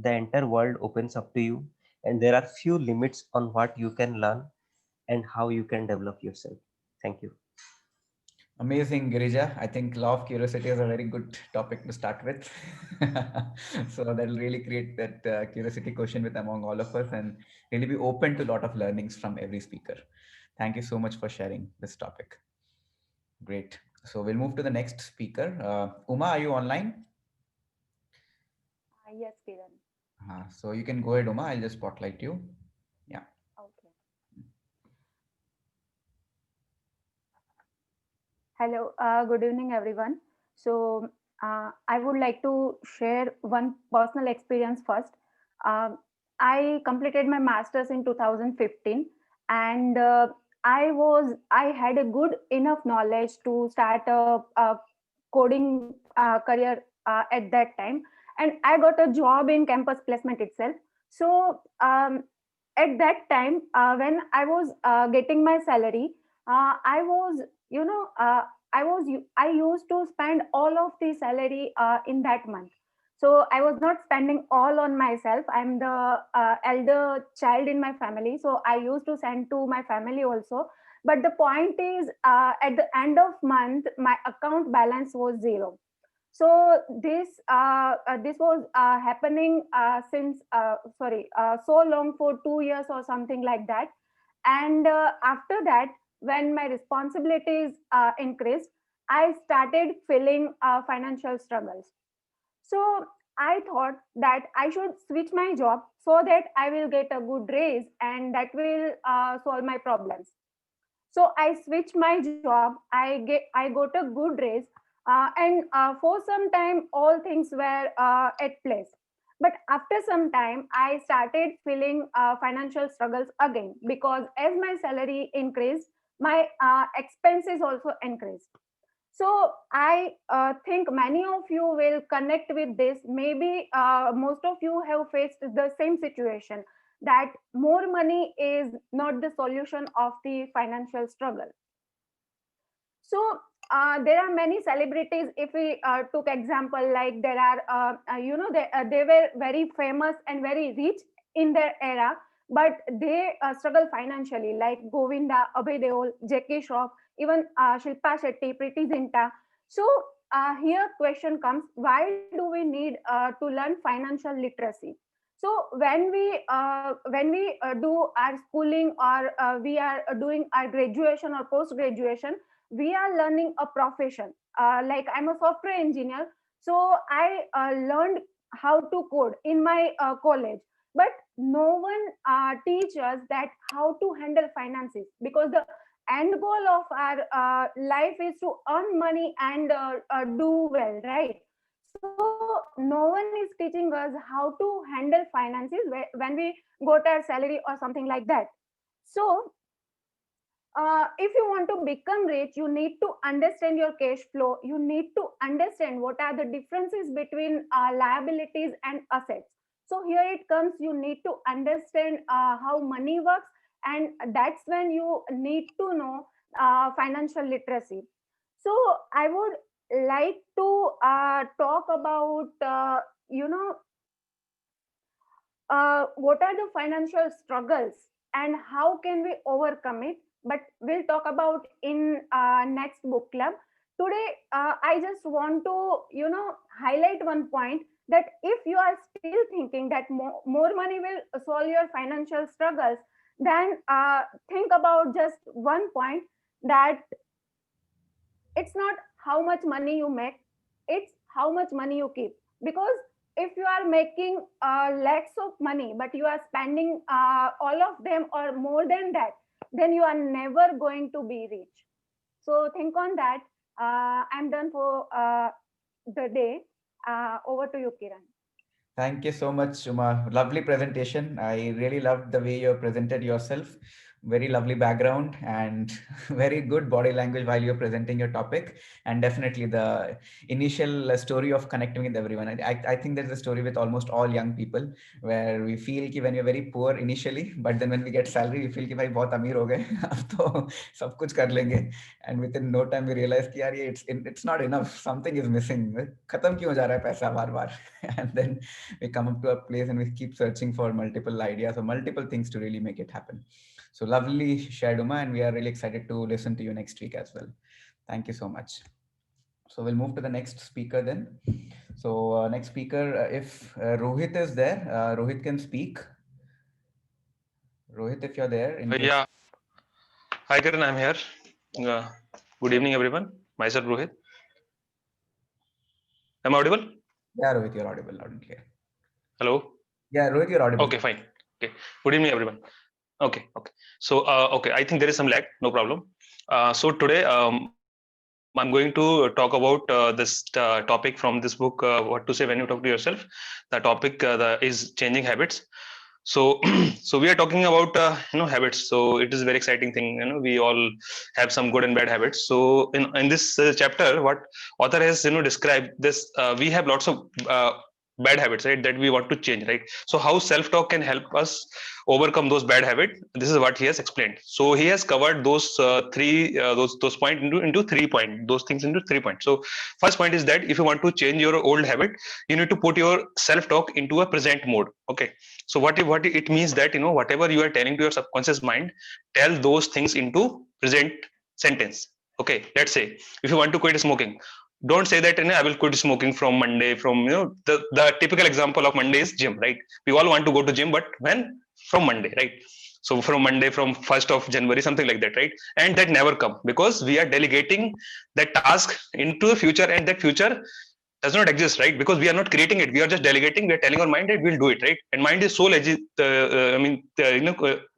the entire world opens up to you, and there are few limits on what you can learn and how you can develop yourself. Thank you. Amazing, Girija. I think law of curiosity is a very good topic to start with. So that'll really create that curiosity quotient with among all of us and really be open to a lot of learnings from every speaker. Thank you so much for sharing this topic. Great. So we'll move to the next speaker. Uma, are you online? Yes, Kiran. So you can go ahead, Uma. I'll just spotlight you. Yeah. Okay. Hello. Good evening, everyone. So, I would like to share one personal experience first. Um I completed my master's in 2015, and I had a good enough knowledge to start a coding career at that time, and I got a job in campus placement itself. So, at that time, when I was getting my salary, I was, you know, I used to spend all of the salary in that month. So I was not spending all on myself. I'm the elder child in my family, so I used to send to my family also. But the point is, at the end of month, my account balance was zero. So this was happening since so long, for 2 years or something like that. And after that, when my responsibilities increased, I started feeling financial struggles. So I thought that I should switch my job so that I will get a good raise, and that will solve my problems. So I switched my job. I got a good raise, and for some time all things were at place. But after some time, I started feeling financial struggles again, because as my salary increased, my expenses also increased. So I think many of you will connect with this. Maybe most of you have faced the same situation, that more money is not the solution of the financial struggle. So there are many celebrities. If we took example, like there are they were very famous and very rich in their era, but they struggle financially, like Govinda, Abhay Deol, Jackie Shroff, even Shilpa Shetty, Preeti Zinta. So here question comes: why do we need to learn financial literacy? So when we do our schooling, or we are doing our graduation or post graduation, we are learning a profession. Like I'm a software engineer, so I learned how to code in my college. But no one teaches us that how to handle finances, because the end goal of our life is to earn money and do well, right? So no one is teaching us how to handle finances when we got our salary or something like that. So if you want to become rich, you need to understand your cash flow. You need to understand what are the differences between liabilities and assets. So here it comes, you need to understand how money works, and that's when you need to know financial literacy. So I would like to talk about what are the financial struggles and how can we overcome it. But we'll talk about in next book club. Today I just want to highlight one point, that if you are still thinking that more money will solve your financial struggles, then think about just one point, that it's not how much money you make, it's how much money you keep. Because if you are making lakhs of money but you are spending all of them or more than that, then you are never going to be rich. So think on that. I'm done for the day. Over to you, Kiran. Thank you so much, Uma. Lovely presentation. I really loved the way you presented yourself. very lovely background and very good body language while you're presenting your topic. And definitely the initial story of connecting with everyone. I think there's a story with almost all young people where we feel कि when we're very poor initially, but then when we get salary, we feel कि भाई बहुत अमीर हो गए, अब तो सब कुछ कर लेंगे. And within no time we realize कि यार ये it's not enough. Something is missing. खत्म क्यों हो जा रहा है पैसा बार-बार? And then we come up to a place and we keep searching for multiple ideas or multiple things to really make it happen. So lovely shared, Uma, and we are really excited to listen to you next week as well. Thank you so much. So we'll move to the next speaker then. So next speaker, if Rohit is there, Rohit can speak. Rohit, if you're there. Yeah. Hi, Karan, I'm here. Good evening, everyone. Myself, Rohit. Am I audible? Yeah, Rohit, you're audible loud and clear. Hello? Yeah, Rohit, you're audible. Okay, fine. Okay. Good evening, everyone. Okay. So, okay, I think there is some lag, no problem. So today, I'm going to talk about this topic from this book, What to Say When You Talk to Yourself. The topic is changing habits. So, so we are talking about habits. So it is a very exciting thing. We all have some good and bad habits. So in this chapter, what author has described this, we have lots of bad habits, right, that we want to change, right? So how self-talk can help us overcome those bad habits, this is what he has explained. So he has covered those those points into 3 points, those things into 3 points. So first point is that if you want to change your old habit, you need to put your self-talk into a present mode. Okay, so what it means that whatever you are telling to your subconscious mind, tell those things into present sentence. Okay, let's say if you want to quit smoking, don't say that I will quit smoking from Monday. From the typical example of Monday is gym, right? We all want to go to gym, but when? From Monday, right? So from Monday, from 1st of January, something like that, right? And that never come because we are delegating that task into the future, and that future does not exist, right? Because we are not creating it, we are just delegating. We are telling our mind that we'll do it, right? And mind is so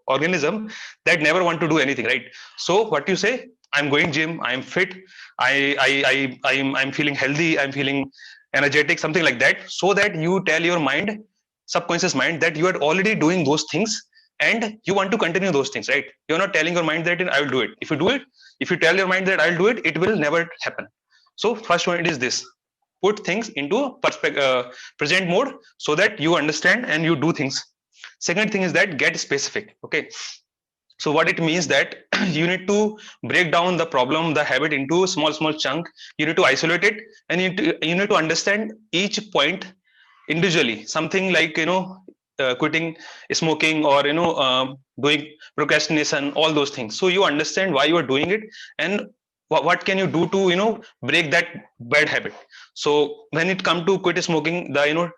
organism that never want to do anything, right? So what you say, I'm going gym, I'm fit, I'm feeling healthy, I'm feeling energetic, something like that, so that you tell your mind, subconscious mind, that you are already doing those things and you want to continue those things, right? You're not telling your mind that I will do it. If you do it, if you tell your mind that I'll do it, it will never happen. So first point is this: put things into present mode so that you understand and you do things. Second thing is that get specific. Okay, so what it means that you need to break down the problem, the habit, into small chunk. You need to isolate it, and you need to understand each point individually. Something like quitting smoking, or doing procrastination, all those things. So you understand why you are doing it, and what can you do to break that bad habit. So when it comes to quit smoking, the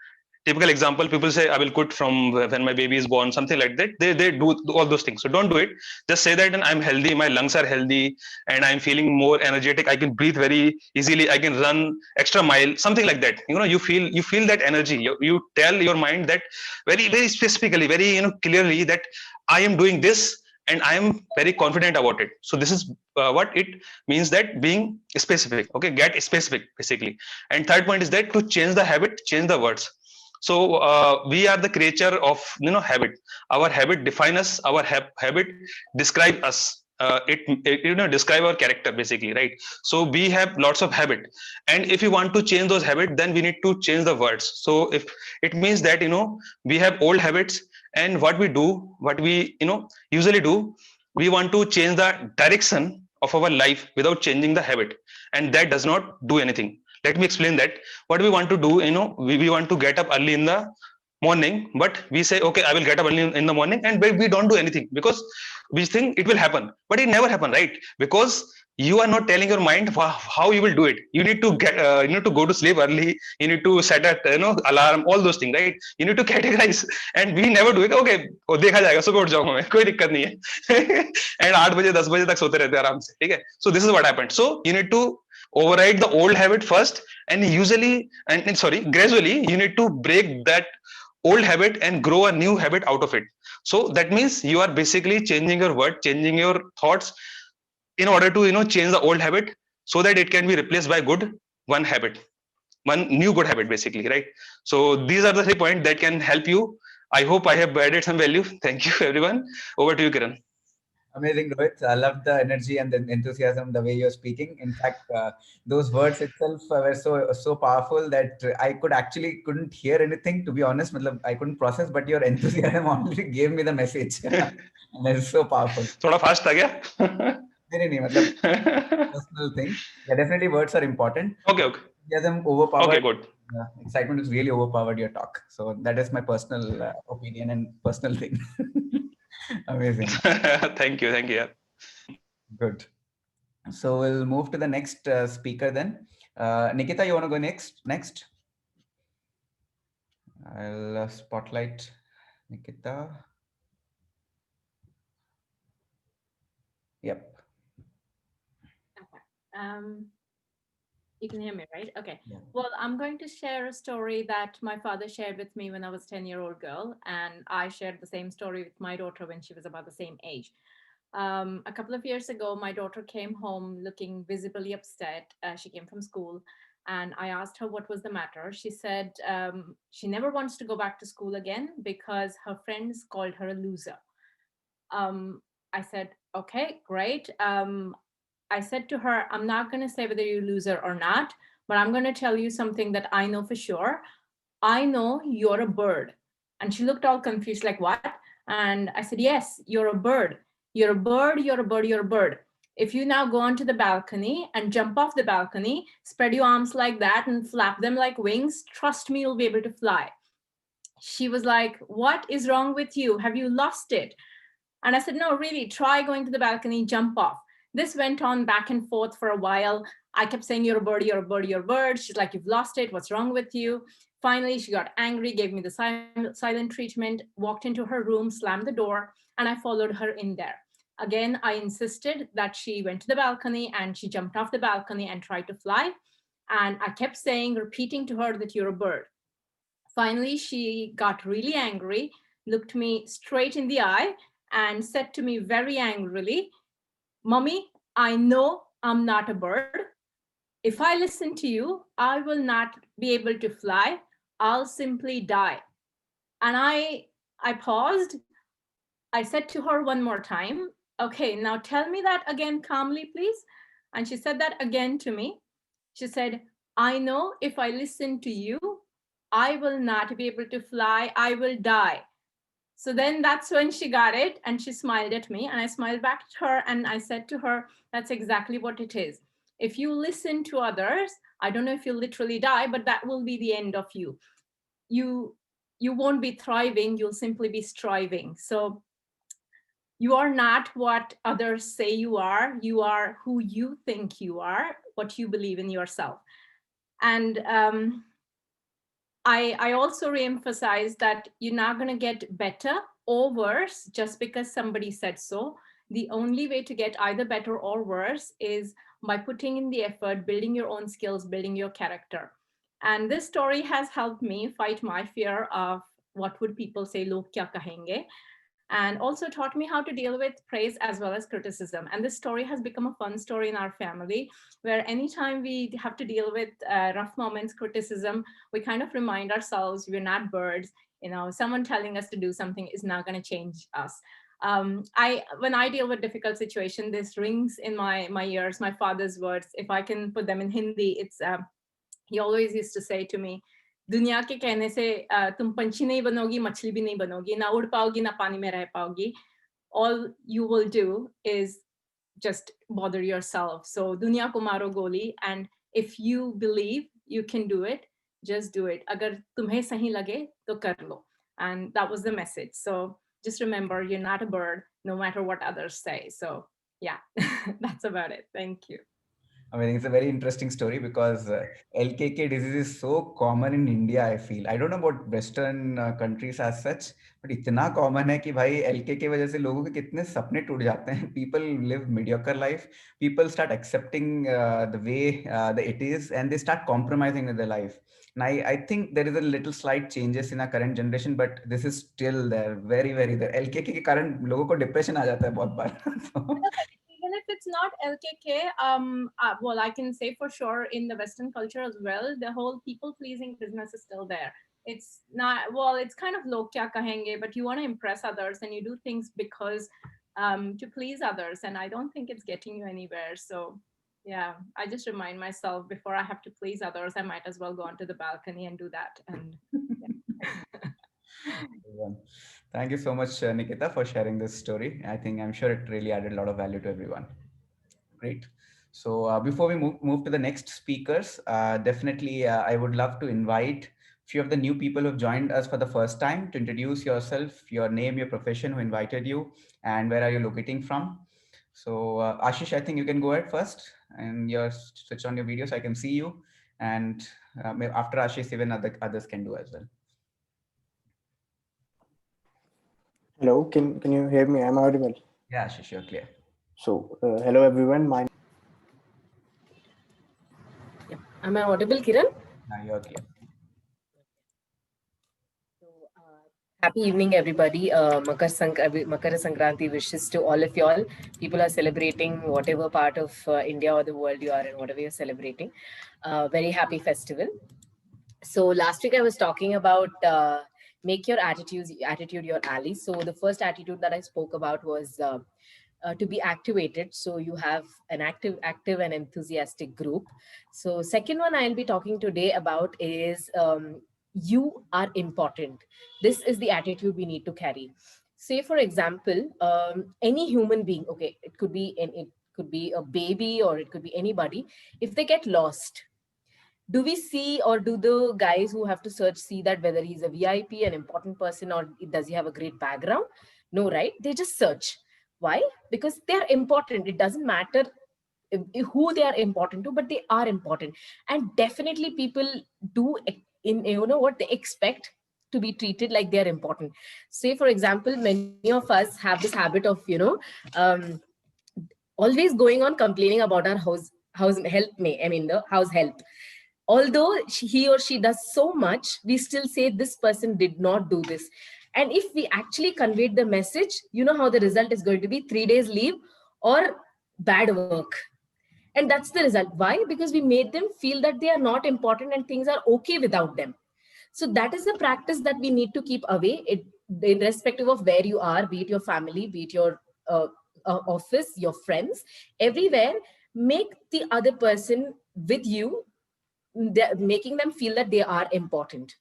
typical example, people say I will quit from when my baby is born, something like that. They do all those things. So don't do it. Just say that, and I'm healthy, my lungs are healthy, and I'm feeling more energetic, I can breathe very easily, I can run extra mile, something like that. You feel that energy. You tell your mind that very specifically, very clearly, that I am doing this and I am very confident about it. So this is what it means, that being specific. Okay, get specific basically. And third point is that to change the habit, change the words. So we are the creature of habit. Our habit define us. Our habit describe us. It describe our character basically, right? So we have lots of habit, and if you want to change those habits, then we need to change the words. So if it means that we have old habits, and what we usually do, we want to change the direction of our life without changing the habit, and that does not do anything. Let me explain that. What we want to do, we want to get up early in the morning, but we say, okay, I will get up early in the morning, and we don't do anything because we think it will happen, but it never happen, right? Because you are not telling your mind how you will do it. You need to get you need to go to sleep early, you need to set a alarm, all those things, right? You need to categorize, and we never do it. Okay, देखा जाएगा, सुबह उठ जाऊंगा मैं, कोई दिक्कत नहीं है. And 8 बजे 10 बजे तक सोते रहते हैं आराम से, ठीक है? So this is what happened. So you need to override the old habit first, and gradually you need to break that old habit and grow a new habit out of it. So that means you are basically changing your word, changing your thoughts, in order to change the old habit, so that it can be replaced by one new good habit basically, right? So these are the 3 points that can help you. I hope I have added some value. Thank you everyone. Over to you, Kiran. Amazing, Rohit. I love the energy and the enthusiasm, the way you're speaking. In fact, those words itself were so powerful that I couldn't hear anything. To be honest, matlab, I couldn't process. But your enthusiasm already gave me the message, and it's so powerful. थोड़ा fast था क्या? नहीं, मतलब personal thing. Yeah, definitely words are important. Okay, okay. Enthusiasm overpowered. Okay, good. Excitement has really overpowered your talk. So that is my personal opinion and personal thing. Amazing. Thank you. Yeah. Good. So we'll move to the next speaker then. Nikita, you want to go next? I'll spotlight Nikita. Yep. Okay. You can hear me, right? Okay. Yeah. Well, I'm going to share a story that my father shared with me when I was a 10-year-old girl, and I shared the same story with my daughter when she was about the same age. A couple of years ago, my daughter came home looking visibly upset. She came from school, and I asked her what was the matter. She said she never wants to go back to school again because her friends called her a loser. I said, okay, great. I said to her, I'm not going to say whether you're a loser or not, but I'm going to tell you something that I know for sure. I know you're a bird. And she looked all confused, like, what? And I said, yes, you're a bird. You're a bird, you're a bird, you're a bird. If you now go onto the balcony and jump off the balcony, spread your arms like that and flap them like wings, trust me, you'll be able to fly. She was like, what is wrong with you? Have you lost it? And I said, no, really, try going to the balcony, jump off. This went on back and forth for a while. I kept saying, you're a bird, you're a bird, you're a bird. She's like, you've lost it. What's wrong with you? Finally, she got angry, gave me the silent treatment, walked into her room, slammed the door, and I followed her in there. Again, I insisted that she went to the balcony and she jumped off the balcony and tried to fly. And I kept saying, repeating to her that you're a bird. Finally, she got really angry, looked me straight in the eye, and said to me very angrily, Mommy, I know I'm not a bird. If I listen to you, I will not be able to fly. I'll simply die. And I paused. I said to her one more time, okay, now tell me that again calmly, please. And she said that again to me. She said, I know if I listen to you, I will not be able to fly. I will die. So then that's when she got it and she smiled at me and I smiled back at her and I said to her, that's exactly what it is. If you listen to others, I don't know if you'll literally die, but that will be the end of you. You won't be thriving, you'll simply be striving. So you are not what others say you are who you think you are, what you believe in yourself. And I also reemphasize that you're not going to get better or worse just because somebody said so. The only way to get either better or worse is by putting in the effort, building your own skills, building your character. And this story has helped me fight my fear of what would people say, log kya kahenge, and also taught me how to deal with praise as well as criticism. And this story has become a fun story in our family, where anytime we have to deal with rough moments, criticism, we kind of remind ourselves we're not birds. You know, someone telling us to do something is not going to change us. When I deal with difficult situation, this rings in my ears, my father's words. If I can put them in Hindi, it's he always used to say to me, दुनिया के कहने से तुम पंछी नहीं बनोगी, मछली भी नहीं बनोगी, ना उड़ पाओगी, ना पानी में रह पाओगी. All you will do is just bother yourself. So दुनिया को मारो गोली, and if you believe you can do it, just do it. अगर तुम्हें सही लगे तो कर लो. And that was the message. So just remember, you're not a bird, no matter what others say. So yeah, that's about it. Thank you. I mean, it's a very interesting story because LKK disease is so common in India, I feel. I don't know about Western countries as such, but इतना common है कि भाई LK की वजह से लोगों के कितने सपने टूट जाते हैं. People live mediocre life. People start accepting the way that it is, and they start compromising with their life. And I think there is a little slight changes in our current generation, but this is still there, very, very there. LKK के कारण लोगों को depression आ जाता है बहुत बार. Even if it's not LKK, well, I can say for sure in the Western culture as well, the whole people-pleasing business is still there. It's not, well, it's kind of log kya kahenge, but you want to impress others and you do things because to please others, and I don't think it's getting you anywhere. So yeah, I just remind myself, before I have to please others, I might as well go onto the balcony and do that. And Everyone. Thank you so much, Nikita, for sharing this story. I'm sure it really added a lot of value to everyone. Great. So before we move to the next speakers, definitely I would love to invite few of the new people who have joined us for the first time to introduce yourself, your name, your profession, who invited you, and where are you locating from. So Ashish, I think you can go ahead first, and switch on your video so I can see you. And after Ashish, even others can do as well. Hello, can you hear me? I'm audible. Yeah, Ashish, you're clear. So, hello everyone. Am I audible, Kiran? Now you're clear. So, happy evening, everybody. Makar Sankranti wishes to all of y'all. People are celebrating whatever part of India or the world you are in, whatever you're celebrating. Very happy festival. So last week I was talking about make your attitude your ally. So the first attitude that I spoke about was to be activated. So you have an active and enthusiastic group. So second one I'll be talking today about is you are important. This is the attitude we need to carry. Say for example, any human being, okay, it could be a baby or it could be anybody. If they get lost, do we see, or do the guys who have to search see that whether he's a VIP, an important person, or does he have a great background? No, right? They just search. Why? Because they're important. It doesn't matter who they are important to, but they are important. And definitely people do, in what they expect to be treated like they're important. Say for example, many of us have this habit of um, always going on complaining about our house help. The house help, although he or she does so much, we still say this person did not do this. And if we actually conveyed the message, you know how the result is going to be: 3 days leave or bad work. And that's the result. Why? Because we made them feel that they are not important and things are okay without them. So that is a practice that we need to keep away, irrespective of where you are, be it your family, be it your office, your friends, everywhere. Make the other person with you, making them feel that they are important.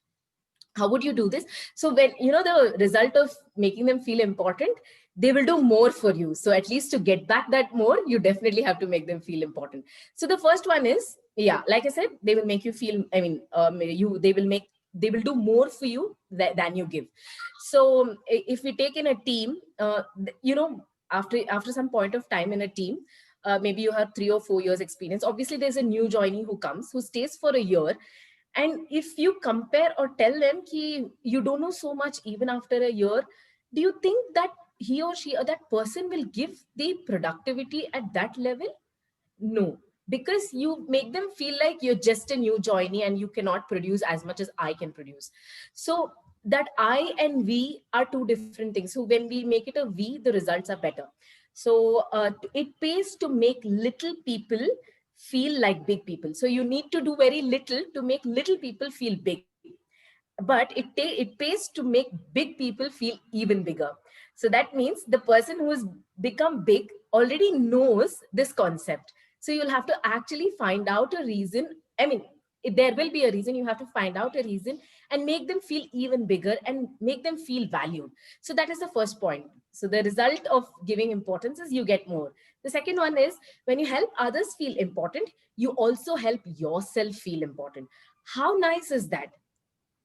How would you do this? So when the result of making them feel important, they will do more for you. So at least to get back that more, you definitely have to make them feel important. So the first one is, yeah, like I said, they will make you feel, they will do more for you than you give. So if we take in a team, after some point of time in a team, maybe you have 3 or 4 years experience. Obviously there's a new joinee who comes, who stays for a year. And if you compare or tell them you don't know so much even after a year, do you think that he or she or that person will give the productivity at that level? No, because you make them feel like you're just a new joinee and you cannot produce as much as I can produce. So that I and we are two different things. So when we make it a we, the results are better. So it pays to make little people feel like big people. So you need to do very little to make little people feel big. But it pays to make big people feel even bigger. So that means the person who has become big already knows this concept. So you'll have to actually find out a reason. There will be a reason. You have to find out a reason and make them feel even bigger and make them feel valued. So that is the first point. So the result of giving importance is you get more. The second one is, when you help others feel important, you also help yourself feel important. How nice is that?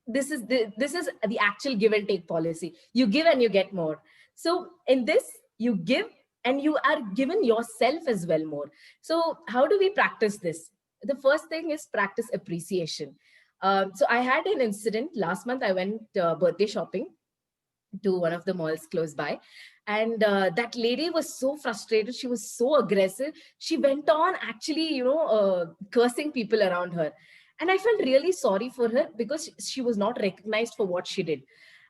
This is the actual give and take policy. You give and you get more. So in this, you give and you are given yourself as well more. So how do we practice this? The first thing is practice appreciation. So I had an incident last month. I went birthday shopping to one of the malls close by, and that lady was so frustrated. She was so aggressive. She went on actually cursing people around her. And I felt really sorry for her because she was not recognized for what she did.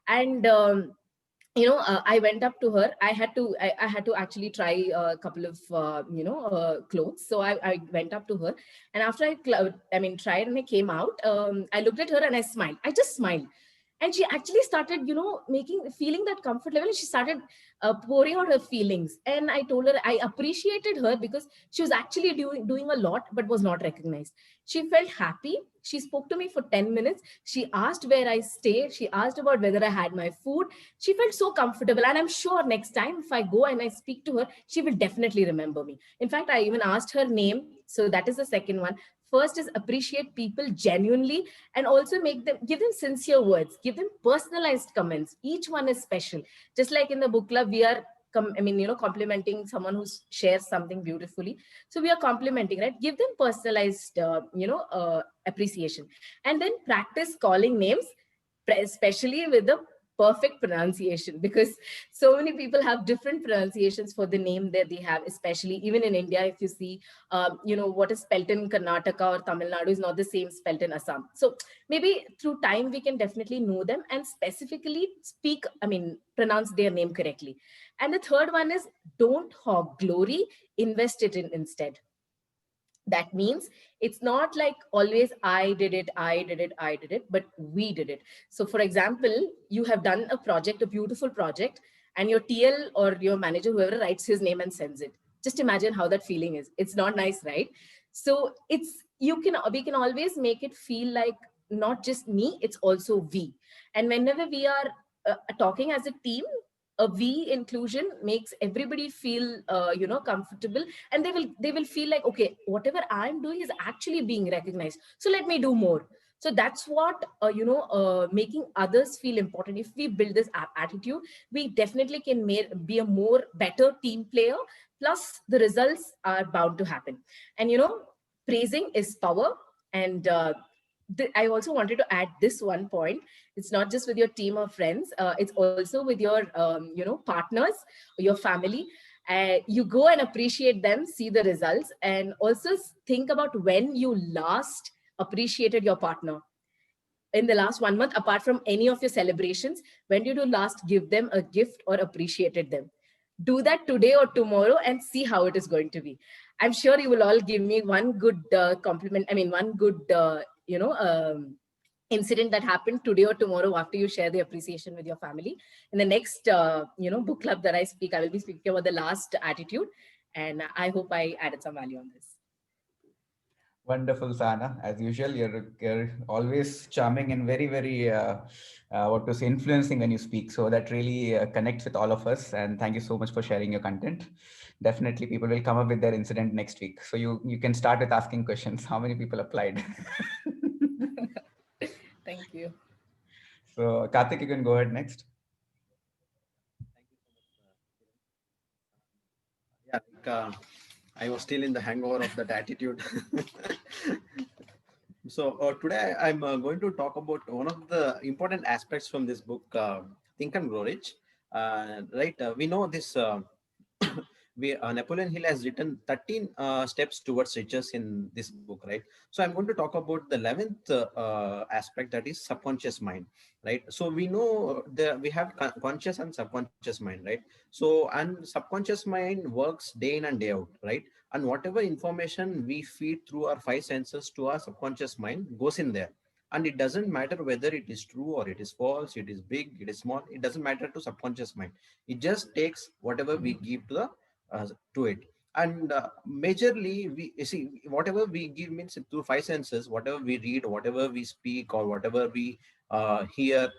And I went up to her. I had to actually try a couple of clothes. So I went up to her, and after I tried and I came out, I looked at her and I smiled. I just smiled. And she actually started, feeling that comfort level. And she started pouring out her feelings. And I told her I appreciated her because she was actually doing a lot, but was not recognized. She felt happy. She spoke to me for 10 minutes. She asked where I stay. She asked about whether I had my food. She felt so comfortable. And I'm sure next time if I go and I speak to her, she will definitely remember me. In fact, I even asked her name. So that is the second one. First is appreciate people genuinely, and also give them sincere words, give them personalized comments. Each one is special. Just like in the book club, we are complimenting someone who shares something beautifully. So we are complimenting, right? Give them personalized, appreciation. And then practice calling names, especially with the perfect pronunciation, because so many people have different pronunciations for the name that they have, especially even in India. If you see, what is spelt in Karnataka or Tamil Nadu is not the same spelt in Assam. So maybe through time, we can definitely know them and specifically pronounce their name correctly. And the third one is don't hog glory, invest it in instead. That means it's not like always I did it, but we did it. So for example, you have done a project, a beautiful project, and your TL or your manager, whoever, writes his name and sends it. Just imagine how that feeling is. It's not nice, right? So we can always make it feel like not just me, it's also we. And whenever we are talking as a team, a we inclusion makes everybody feel comfortable, and they will feel like, okay, whatever I'm doing is actually being recognized, so let me do more. So that's what making others feel important. If we build this attitude, we definitely can be a more better team player. Plus the results are bound to happen. And praising is power. And I also wanted to add this one point. It's not just with your team of friends. It's also with your, partners, your family. You go and appreciate them, see the results, and also think about when you last appreciated your partner. In the last 1 month, apart from any of your celebrations, when did you last give them a gift or appreciated them? Do that today or tomorrow and see how it is going to be. I'm sure you will all give me one good compliment. One good, incident that happened today or tomorrow after you share the appreciation with your family. In the next, book club that I speak, I will be speaking about the last attitude. And I hope I added some value on this. Wonderful, Sana. As usual, you're always charming and very, very, influencing when you speak. So that really connects with all of us. And thank you so much for sharing your content. Definitely, people will come up with their incident next week. So you can start with asking questions. How many people applied? Thank you. So, Karthik, you can go ahead next. Yeah, I was still in the hangover of that attitude. So today I'm going to talk about one of the important aspects from this book, Think and Grow Rich. Right, we know this. Napoleon Hill has written 13 steps towards riches in this book, right? So I'm going to talk about the 11th aspect, that is subconscious mind, right? So we know we have conscious and subconscious mind, right? So, and subconscious mind works day in and day out, right? And whatever information we feed through our five senses to our subconscious mind goes in there. And it doesn't matter whether it is true or it is false, it is big, it is small, it doesn't matter to subconscious mind. It just takes whatever we give to it. And majorly, we see whatever we give means through five senses, whatever we read, whatever we speak, or whatever we hear.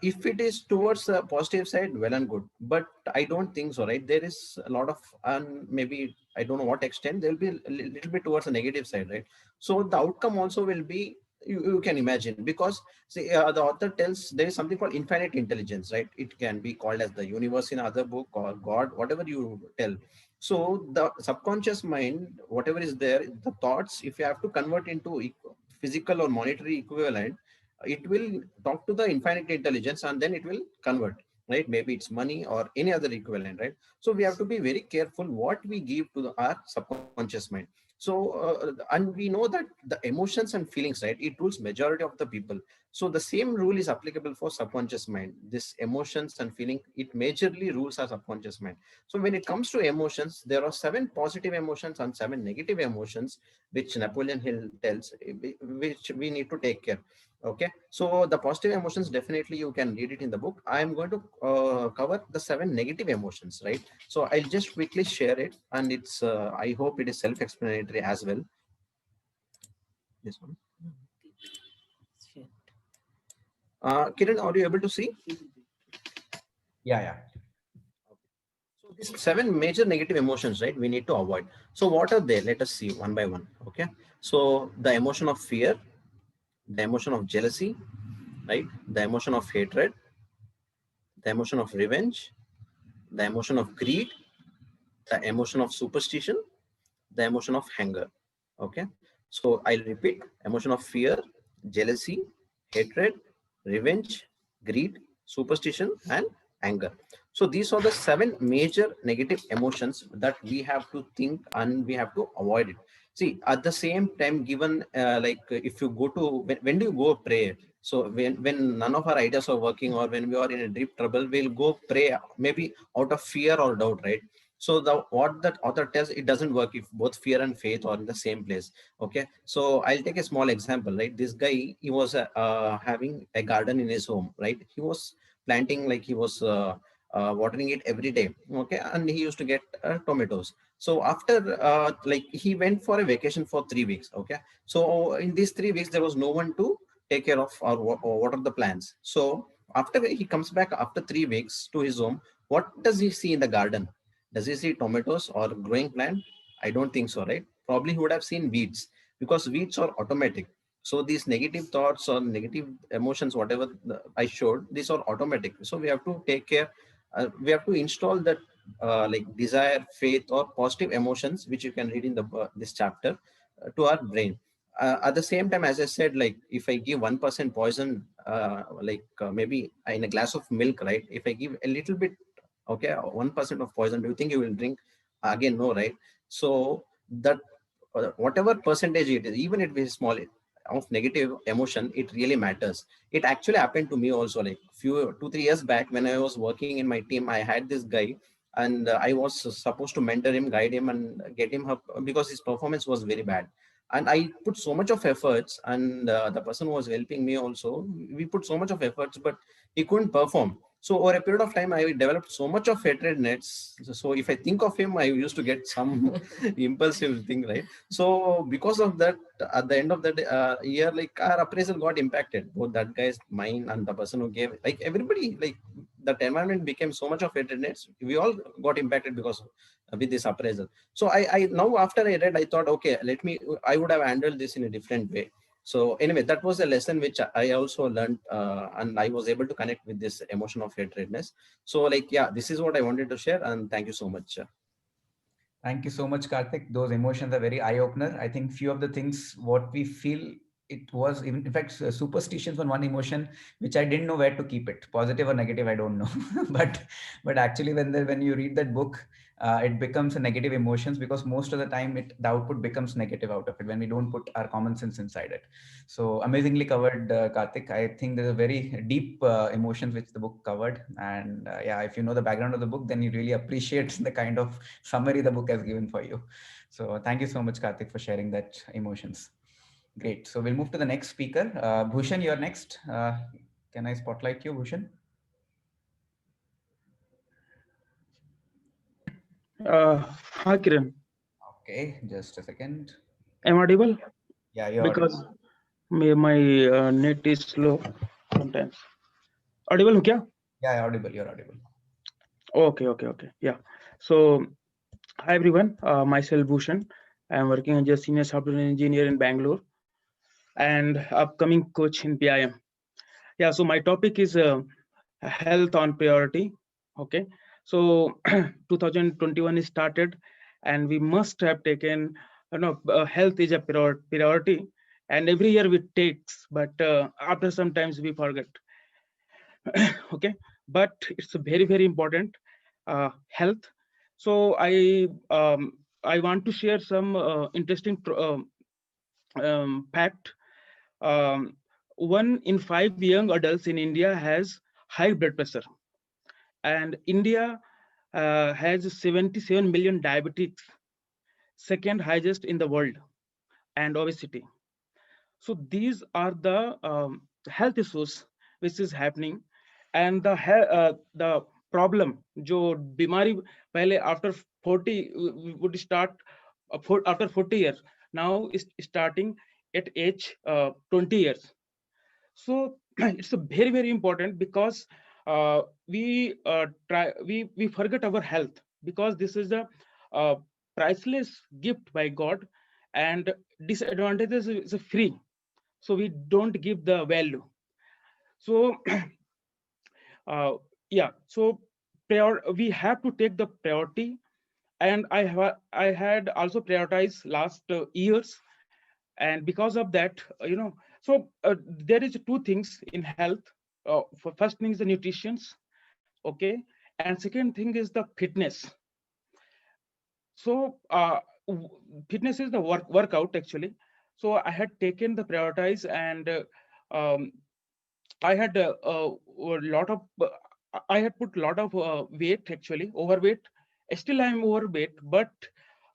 If it is towards the positive side, well and good. But I don't think so, right? There is a lot of, and maybe I don't know what extent, there will be a little bit towards the negative side, right? So the outcome also will be, you can imagine, because see, the author tells there is something called infinite intelligence, right? It can be called as the universe in other book, or God, whatever you tell. So the subconscious mind, whatever is there, the thoughts, if you have to convert into physical or monetary equivalent, it will talk to the infinite intelligence and then it will convert, right? Maybe it's money or any other equivalent, right? So we have to be very careful what we give to our subconscious mind. So and we know that the emotions and feelings, right, it rules majority of the people. So the same rule is applicable for subconscious mind. This emotions and feeling, it majorly rules our subconscious mind. So when it comes to emotions, there are 7 positive emotions and 7 negative emotions, which Napoleon Hill tells, which we need to take care. Okay, so the positive emotions, definitely you can read it in the book. I'm going to cover the 7 negative emotions, right? So I'll just quickly share it, and it's I hope it is self-explanatory as well. This one. Kiran, are you able to see? Yeah. So these 7 major negative emotions, right, we need to avoid. So what are they? Let us see one by one. Okay, so the emotion of fear, the emotion of jealousy, right, the emotion of hatred, the emotion of revenge, the emotion of greed, the emotion of superstition, the emotion of anger. Okay, so I'll repeat: emotion of fear, jealousy, hatred, revenge, greed, superstition, and anger. So these are the 7 major negative emotions that we have to think and we have to avoid it. See, at the same time, given if you go to, when do you go pray? So when none of our ideas are working, or when we are in a deep trouble, we'll go pray, maybe out of fear or doubt, right? So what that author tells, it doesn't work if both fear and faith are in the same place. Okay, so I'll take a small example, right? This guy, he was having a garden in his home, right? He was planting, like he was watering it every day. Okay, and he used to get tomatoes. So after like he went for a vacation for 3 weeks. Okay, so in these 3 weeks there was no one to take care of or water the plants. So after he comes back after 3 weeks to his home, what does he see in the garden? Does he see tomatoes or growing plant? I don't think so, right? Probably he would have seen weeds, because weeds are automatic. So these negative thoughts or negative emotions, whatever I showed, these are automatic. So we have to take care. We have to install that like desire, faith, or positive emotions, which you can read in the this chapter, to our brain. At the same time, as I said, like if I give 1% poison, maybe in a glass of milk, right? If I give a little bit, okay, 1% of poison, do you think you will drink? Again, no, right? So that whatever percentage it is, even if it is small, of negative emotion, it really matters. It actually happened to me also, like few 2-3 years back, when I was working in my team. I had this guy, and I was supposed to mentor him, guide him, and get him up, because his performance was very bad. And I put so much of efforts, and the person who was helping me also, we put so much of efforts, but he couldn't perform. So over a period of time, I developed so much of hatred nets. So if I think of him, I used to get some impulsive thing, right? So because of that, at the end of the year, like our appraisal got impacted. Both that guy's, mine, and the person who gave, like everybody, like that environment became so much of hatred nets. We all got impacted because with this appraisal. So I now after I read, I thought, okay, I would have handled this in a different way. So anyway, that was a lesson which I also learned, and I was able to connect with this emotion of hatredness. So like, yeah, this is what I wanted to share, and thank you so much. Thank you so much, Karthik. Those emotions are very eye-opener. I think few of the things what we feel, it was in fact superstitions on one emotion which I didn't know where to keep it, positive or negative, I don't know. but actually when you read that book, it becomes a negative emotions, because most of the time the output becomes negative out of it when we don't put our common sense inside it. So amazingly covered, Karthik. I think there's a very deep emotions which the book covered, and yeah, if you know the background of the book, then you really appreciate the kind of summary the book has given for you. So thank you so much, Karthik, for sharing that emotions. Great. So we'll move to the next speaker. Bhushan, you're next. Can I spotlight you, Bhushan? Hi, Kiran. Okay, just a second. Am I audible? Yeah, you're Because audible. my net is slow sometimes. Audible ho kya? Yeah, audible. You're audible. Okay. Yeah. So, hi everyone. Myself Bhushan. I am working as a senior software engineer in Bangalore and upcoming coach in PIM. Yeah. So my topic is health on priority. Okay. So 2021 is started, and we must have taken, health is a priority, and every year we takes, but after sometimes we forget. Okay, but it's very important, health. So I want to share some interesting fact. Um, 1 in 5 young adults in India has high blood pressure, and India has 77 million diabetics, second highest in the world, and obesity. So these are the health issues which is happening, and the problem जो बीमारी पहले after 40 would start after 40 years, now is starting at age 20 years. So it's a very important, because we forget our health, because this is a priceless gift by God, and disadvantages is free, so we don't give the value. So yeah, so we have to take the priority, and I had also prioritized last years, and because of that, so there is two things in health. First thing is the nutrition, okay, and second thing is the fitness. So fitness is the workout actually. So I had taken the prioritize, and I had a lot of I had put a lot of weight, actually overweight. Still I'm overweight, but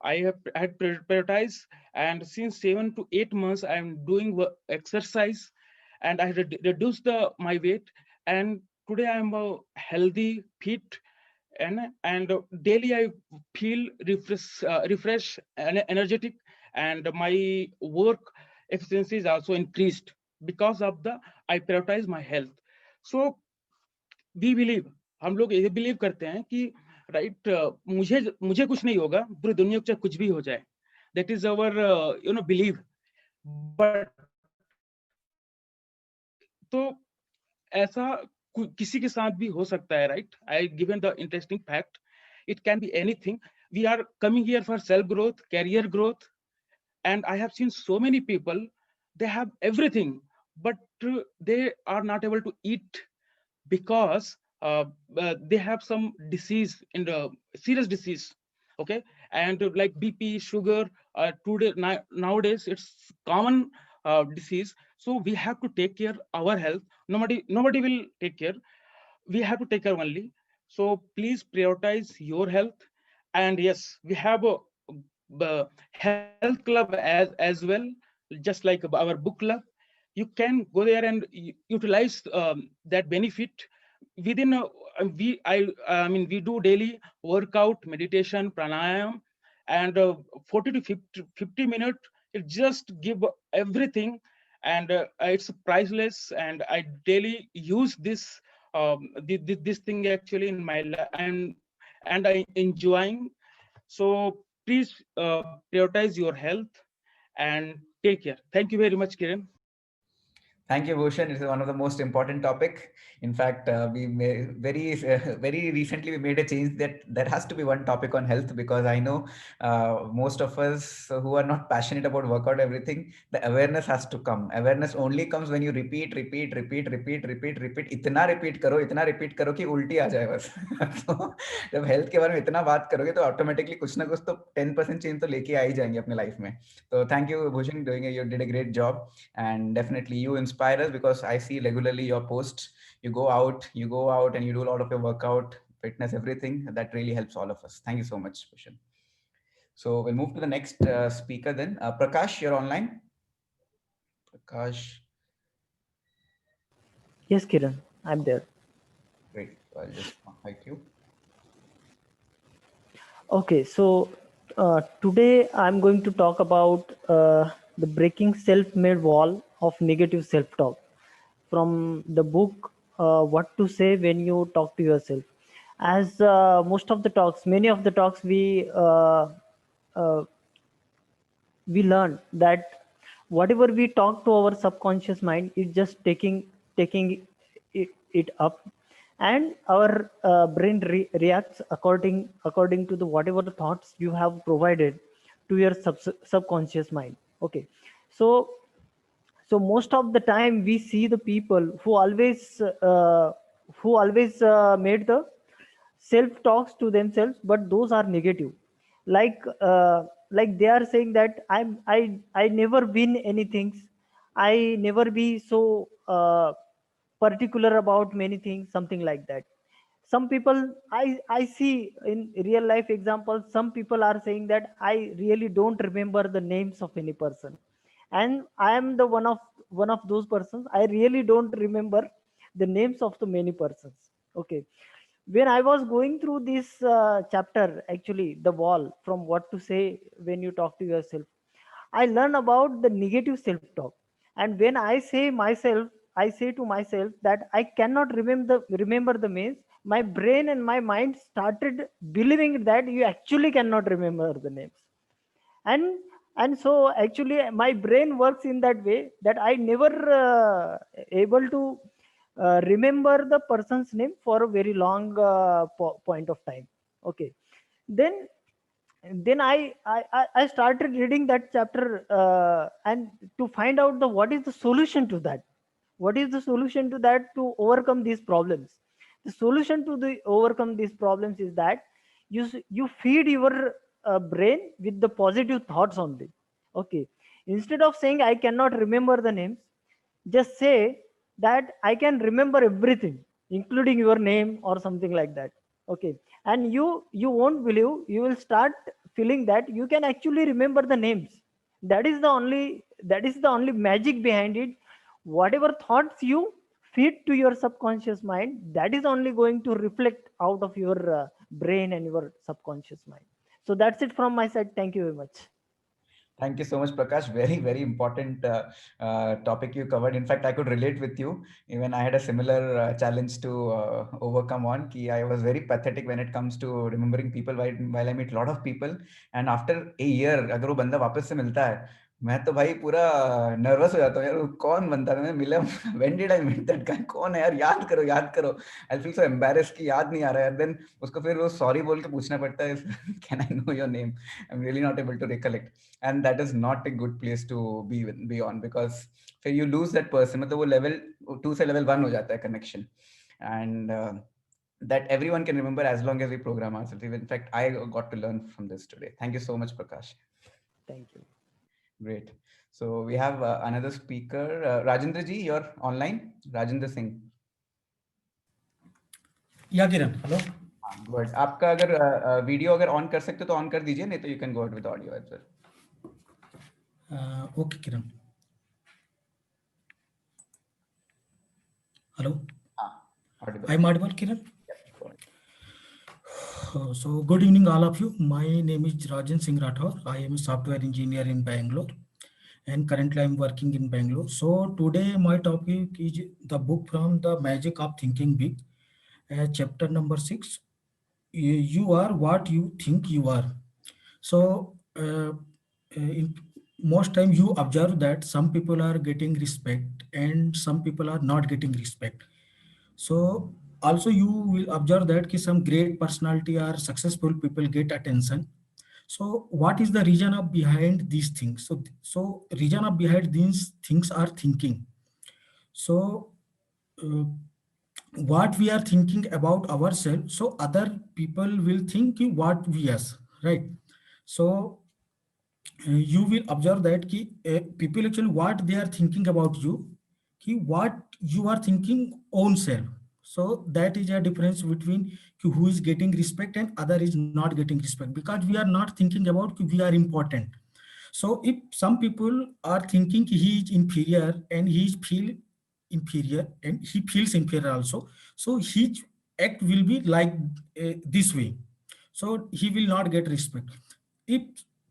I had prioritized, and since 7 to 8 months I'm doing exercise, and I reduced my weight, and today I'm healthy, fit, and daily I feel refresh and energetic, and my work efficiency is also increased because of the I prioritize my health. So we believe, हम लोग ये believe करते हैं कि right मुझे कुछ नहीं होगा, पूरी दुनिया को चाहे कुछ भी हो जाए, that is our believe. But तो ऐसा किसी के साथ भी हो सकता है, right? I given the interesting fact, it can be anything. We are coming here for self growth, career growth, and I have seen so many people, they have everything, but they are not able to eat because they have some disease, in the serious disease, okay, and like BP, sugar, today nowadays it's common disease. So we have to take care our health. Nobody will take care, we have to take care only. So please prioritize your health. And yes, we have a health club as well, just like our book club. You can go there and utilize that benefit within I mean we do daily workout, meditation, pranayam, and 40 to 50 minutes, it just give everything, and it's priceless, and I daily use this this thing actually in my life, and I enjoying. So please prioritize your health and take care. Thank you very much, Kiran. Thank you, Bhushan. It's one of the most important topic. In fact, we very recently we made a change that there has to be one topic on health, because I know most of us who are not passionate about workout, everything, the awareness has to come. Awareness only comes when you repeat. इतना repeat करो कि उल्टी आ जाए बस. तो जब health के बारे में इतना बात करोगे तो automatically कुछ ना कुछ तो 10% change तो लेके आ ही जाएंगे अपने life में. So thank you, Bhushan, you did a great job, and definitely you inspire us, because I see regularly your posts. You go out and you do a lot of your workout, fitness, everything. That really helps all of us. Thank you so much, Bhushan. So we'll move to the next speaker then. Prakash, you're online. Prakash. Yes, Kiran, I'm there. Great. I'll just invite you. Okay, so today I'm going to talk about the breaking self-made wall of negative self-talk from the book What to Say When You Talk to Yourself. As many of the talks we learn that whatever we talk to our subconscious mind is just taking it up, and our brain reacts according to the whatever the thoughts you have provided to your subconscious mind. Okay, so most of the time we see the people who always made the self talks to themselves, but those are negative. Like they are saying that I never win anything, I never be so particular about many things, something like that. Some people, I see in real life examples, some people are saying that I really don't remember the names of any person, and I am the one of those persons. I really don't remember the names of the many persons. Okay, when I was going through this chapter, actually the wall from what to say when you talk to yourself, I learn about the negative self talk. And when I say myself, I say to myself that I cannot remember the names, my brain and my mind started believing that you actually cannot remember the names. and and so actually my brain works in that way that I never able to remember the person's name for a very long point of time. Okay, then I started reading that chapter, and to find out the what is the solution to that. What is the solution to that to overcome these problems? The solution to the overcome these problems is that you feed your brain with the positive thoughts only. Okay, instead of saying I cannot remember the names, just say that I can remember everything, including your name or something like that. Okay, and you won't believe, you will start feeling that you can actually remember the names. That is the only magic behind it. Whatever thoughts you feed to your subconscious mind, that is only going to reflect out of your brain and your subconscious mind. So that's it from my side. Thank you very much. Thank you so much, Prakash. Very, very important topic you covered. In fact, I could relate with you. Even I had a similar challenge to overcome on. Ki I was very pathetic when it comes to remembering people while I meet a lot of people. And after a year, अगर वो बंदा वापस से मिलता है, मैं तो भाई पूरा नर्वस हो जाता हूँ यार, कौन बंदा मैं मिला, when did I meet that guy, कौन है यार, याद करो. I feel so embarrassed कि याद नहीं आ रहा है. Then उसको फिर वो sorry बोल के पूछना पड़ता है, can I know your name? I'm really not able to recollect. And that is not a good place to be on, because फिर you lose that person, मतलब वो level 2 से level 1 हो जाता है connection. And that everyone can remember as long as we program ourselves. In fact, I got to learn from this today. Thank you so much, Prakash. Thank you. Great. So we have another speaker, Rajendra ji, you're online. Rajendra Singh. Yeah, Kiran. Hello. Good. आपका अगर video अगर on कर सकते तो on कर दीजिए, नहीं तो you can go ahead with audio as well. Okay, Kiran. Hello. Audible. I'm audible, Kiran. Yep. So good evening, all of you. My name is Rajan Singh Rathore. I am a software engineer in Bangalore, and currently I'm working in Bangalore. So today my topic is the book from The Magic of Thinking Big, chapter number 6. You are what you think you are. So in most time you observe that some people are getting respect and some people are not getting respect. So also you will observe that ki some great personality or successful people get attention. So what is the reason of behind these things? So reason of behind these things are thinking. So what we are thinking about ourselves, so other people will think what we are, right? So you will observe that ki, people actually what they are thinking about you, ki what you are thinking own self. So that is a difference between ki who is getting respect and other is not getting respect, because we are not thinking about ki we are important. So if some people are thinking ki he is inferior and he is feel inferior and he feels inferior also, so his act will be like this way, so he will not get respect. If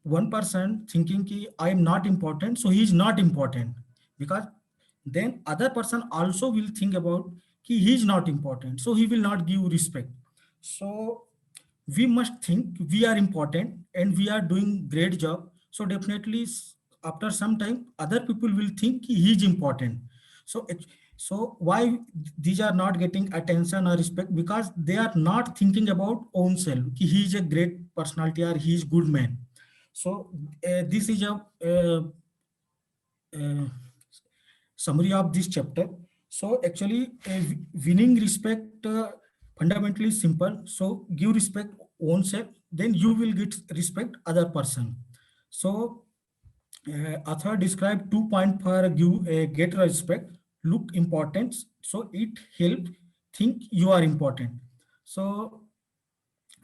one person thinking ki I am not important, so he is not important, because then other person also will think about ki he is not important, so he will not give respect. So we must think we are important and we are doing great job, so definitely after some time other people will think he is important. So so why these are not getting attention or respect? Because they are not thinking about own self ki he is a great personality or he is good man. So this is a summary of this chapter. So actually winning respect fundamentally simple. So give respect own self, then you will get respect other person. So author described 2 points for give get respect. Look importance, so it help think you are important. So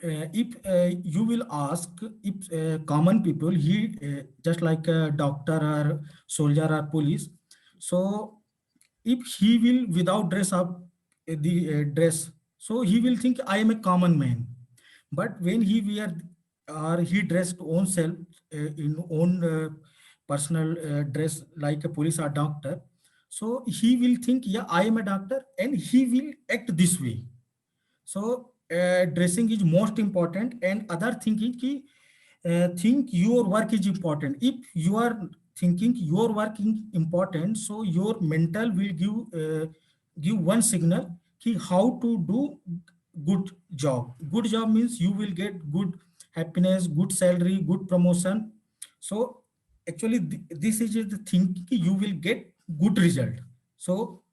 if you will ask if common people, he just like a doctor or soldier or police. So if he will without dress up the dress, so he will think I am a common man. But when he wear or he dressed own self in own personal dress like a police or doctor, so he will think, yeah, I am a doctor, and he will act this way. So dressing is most important, and other thing is ki, think your work is important. If you are thinking your work is important, so your mental will give one signal ki how to do good job. Good job means you will get good happiness, good salary, good promotion. So actually this is the thing ki you will get good result. So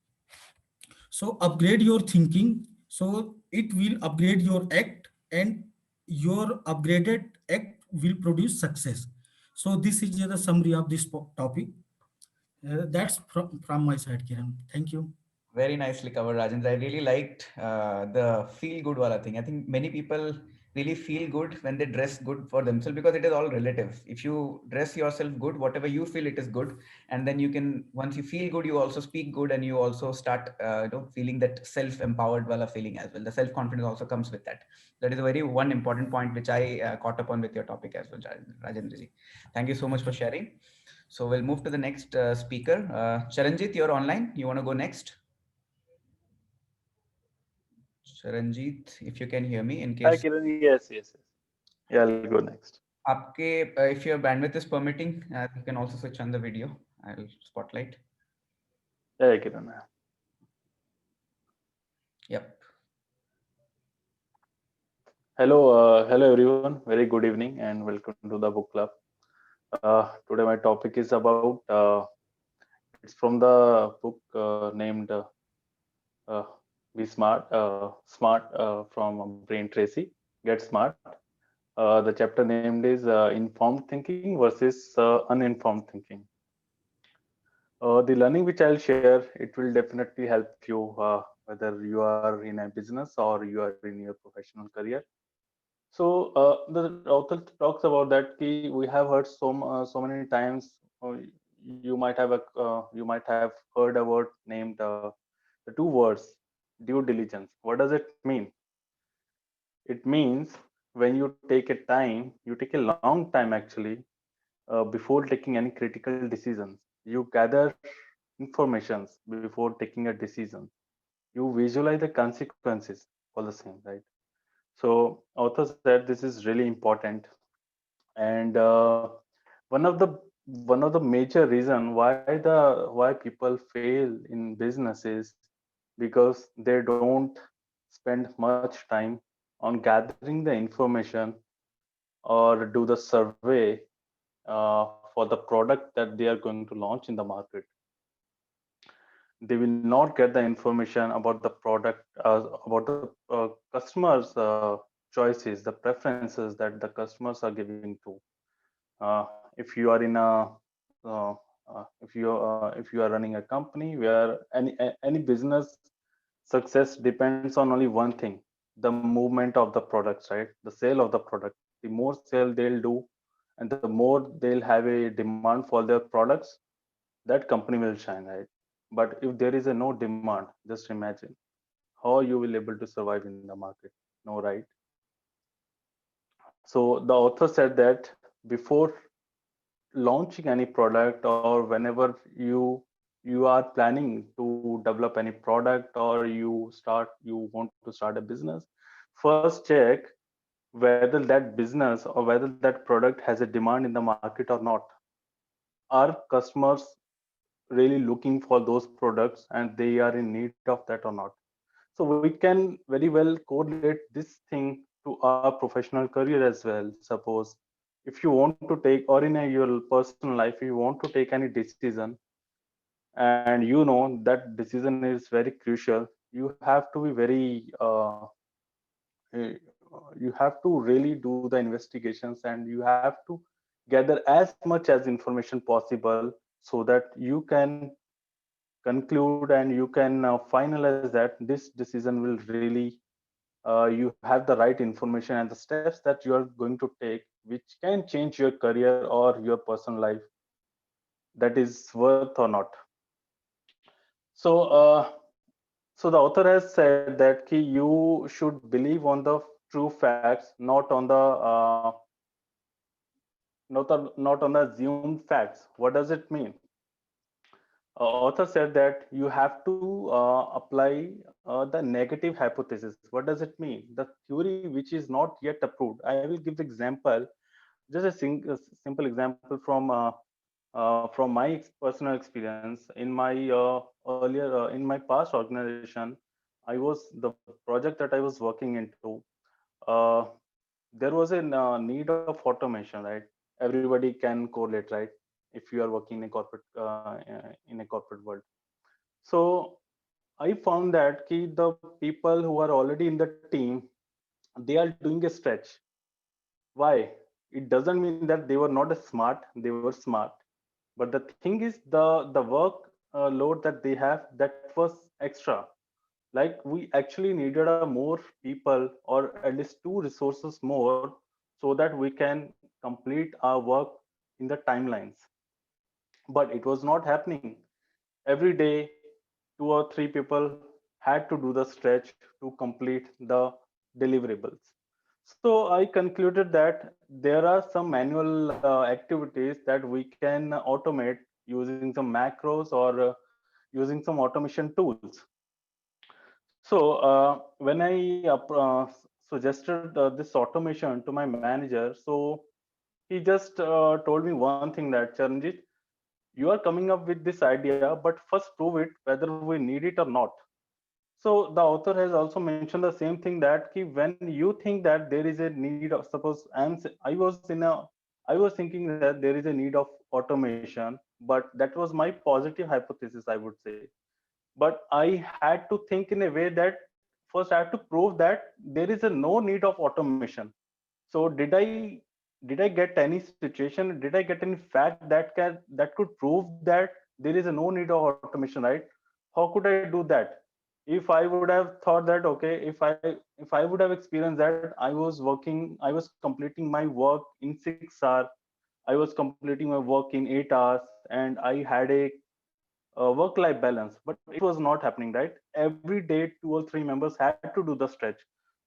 upgrade your thinking, so it will upgrade your act, and your upgraded act will produce success. So this is the summary of this topic. That's from my side, Kiran. Thank you. Very nicely covered, Rajendra. I really liked the feel good wala thing. I think many people really feel good when they dress good for themselves, because it is all relative. If you dress yourself good, whatever you feel, it is good. And then you can, once you feel good, you also speak good, and you also start feeling that self-empowered wala feeling as well. The self-confidence also comes with that. That is a very one important point which I caught upon with your topic as well, Rajendra ji. Thank you so much for sharing. So we'll move to the next speaker. Charanjit, you're online. You want to go next? Charanjit, if you can hear me, in Hi, case. Kiran. Yes. Yeah, I'll go next. If your bandwidth is permitting, you can also switch on the video. I'll spotlight. Yeah, Kiran. Yep. Hello everyone. Very good evening and welcome to the book club. Today my topic is about it's from the book named Be Smart, from Brain Tracy. Get Smart. The chapter named is Informed Thinking versus Uninformed Thinking. The learning which I'll share, it will definitely help you whether you are in a business or you are in your professional career. So the author talks about that we have heard so many times. You might have heard a word named the two words due diligence. What does it mean? It means when you take a time, you take a long time actually before taking any critical decisions. You gather informations before taking a decision. You visualize the consequences for the same, right? So author said this is really important, and one of the major reason why people fail in business is because they don't spend much time on gathering the information or do the survey for the product that they are going to launch in the market. They will not get the information about the product, about the customers choices, the preferences that the customers are giving to. If you are in a if you are running a company where any business success depends on only one thing, the movement of the products, right? The sale of the product. The more sale they'll do and the more they'll have a demand for their products, that company will shine, right? But if there is a no demand, just imagine how you will able to survive in the market. No, right? So the author said that before launching any product, or whenever you are planning to develop any product, or you want to start a business, first check whether that business or whether that product has a demand in the market or not. Are customers really looking for those products and they are in need of that or not? So we can very well correlate this thing to our professional career as well. Suppose if you want to take, or in your personal life, if you want to take any decision and you know that decision is very crucial, you have to be very you have to really do the investigations, and you have to gather as much as information possible so that you can conclude and you can finalize that this decision will really you have the right information and the steps that you are going to take, which can change your career or your personal life, that is worth or not. So, so the author has said that you should believe on the true facts, not on the not on the assumed facts. What does it mean? Author said that you have to apply the negative hypothesis. What does it mean? The theory which is not yet approved. I will give the example, just a simple example from my personal experience. In my earlier in my past organization, the project that I was working into. Uh, there was a need of automation, right? Everybody can correlate, right? If you are working in a corporate world. So I found that the people who are already in the team, they are doing a stretch. Why? It doesn't mean that they were not smart, they were smart. But the thing is, the work load that they have, that was extra. Like we actually needed a more people, or at least two resources more, so that we can complete our work in the timelines. But it was not happening. Every day, two or three people had to do the stretch to complete the deliverables. So I concluded that there are some manual activities that we can automate using some macros or using some automation tools. So when I suggested this automation to my manager, so he just told me one thing, that Charanjit, you are coming up with this idea, but first prove it whether we need it or not. So the author has also mentioned the same thing, that when you think that there is a need of, suppose I was thinking that there is a need of automation, but that was my positive hypothesis, I would say. But I had to think in a way that first I have to prove that there is a no need of automation. So did I get any situation, did I get any fact that could prove that there is a no need of automation, right? How could I do that? If I would have thought that, okay, if I would have experienced that I was completing my work in 6 hours, I was completing my work in 8 hours, and I had a work life balance, but it was not happening, right? Every day two or three members had to do the stretch.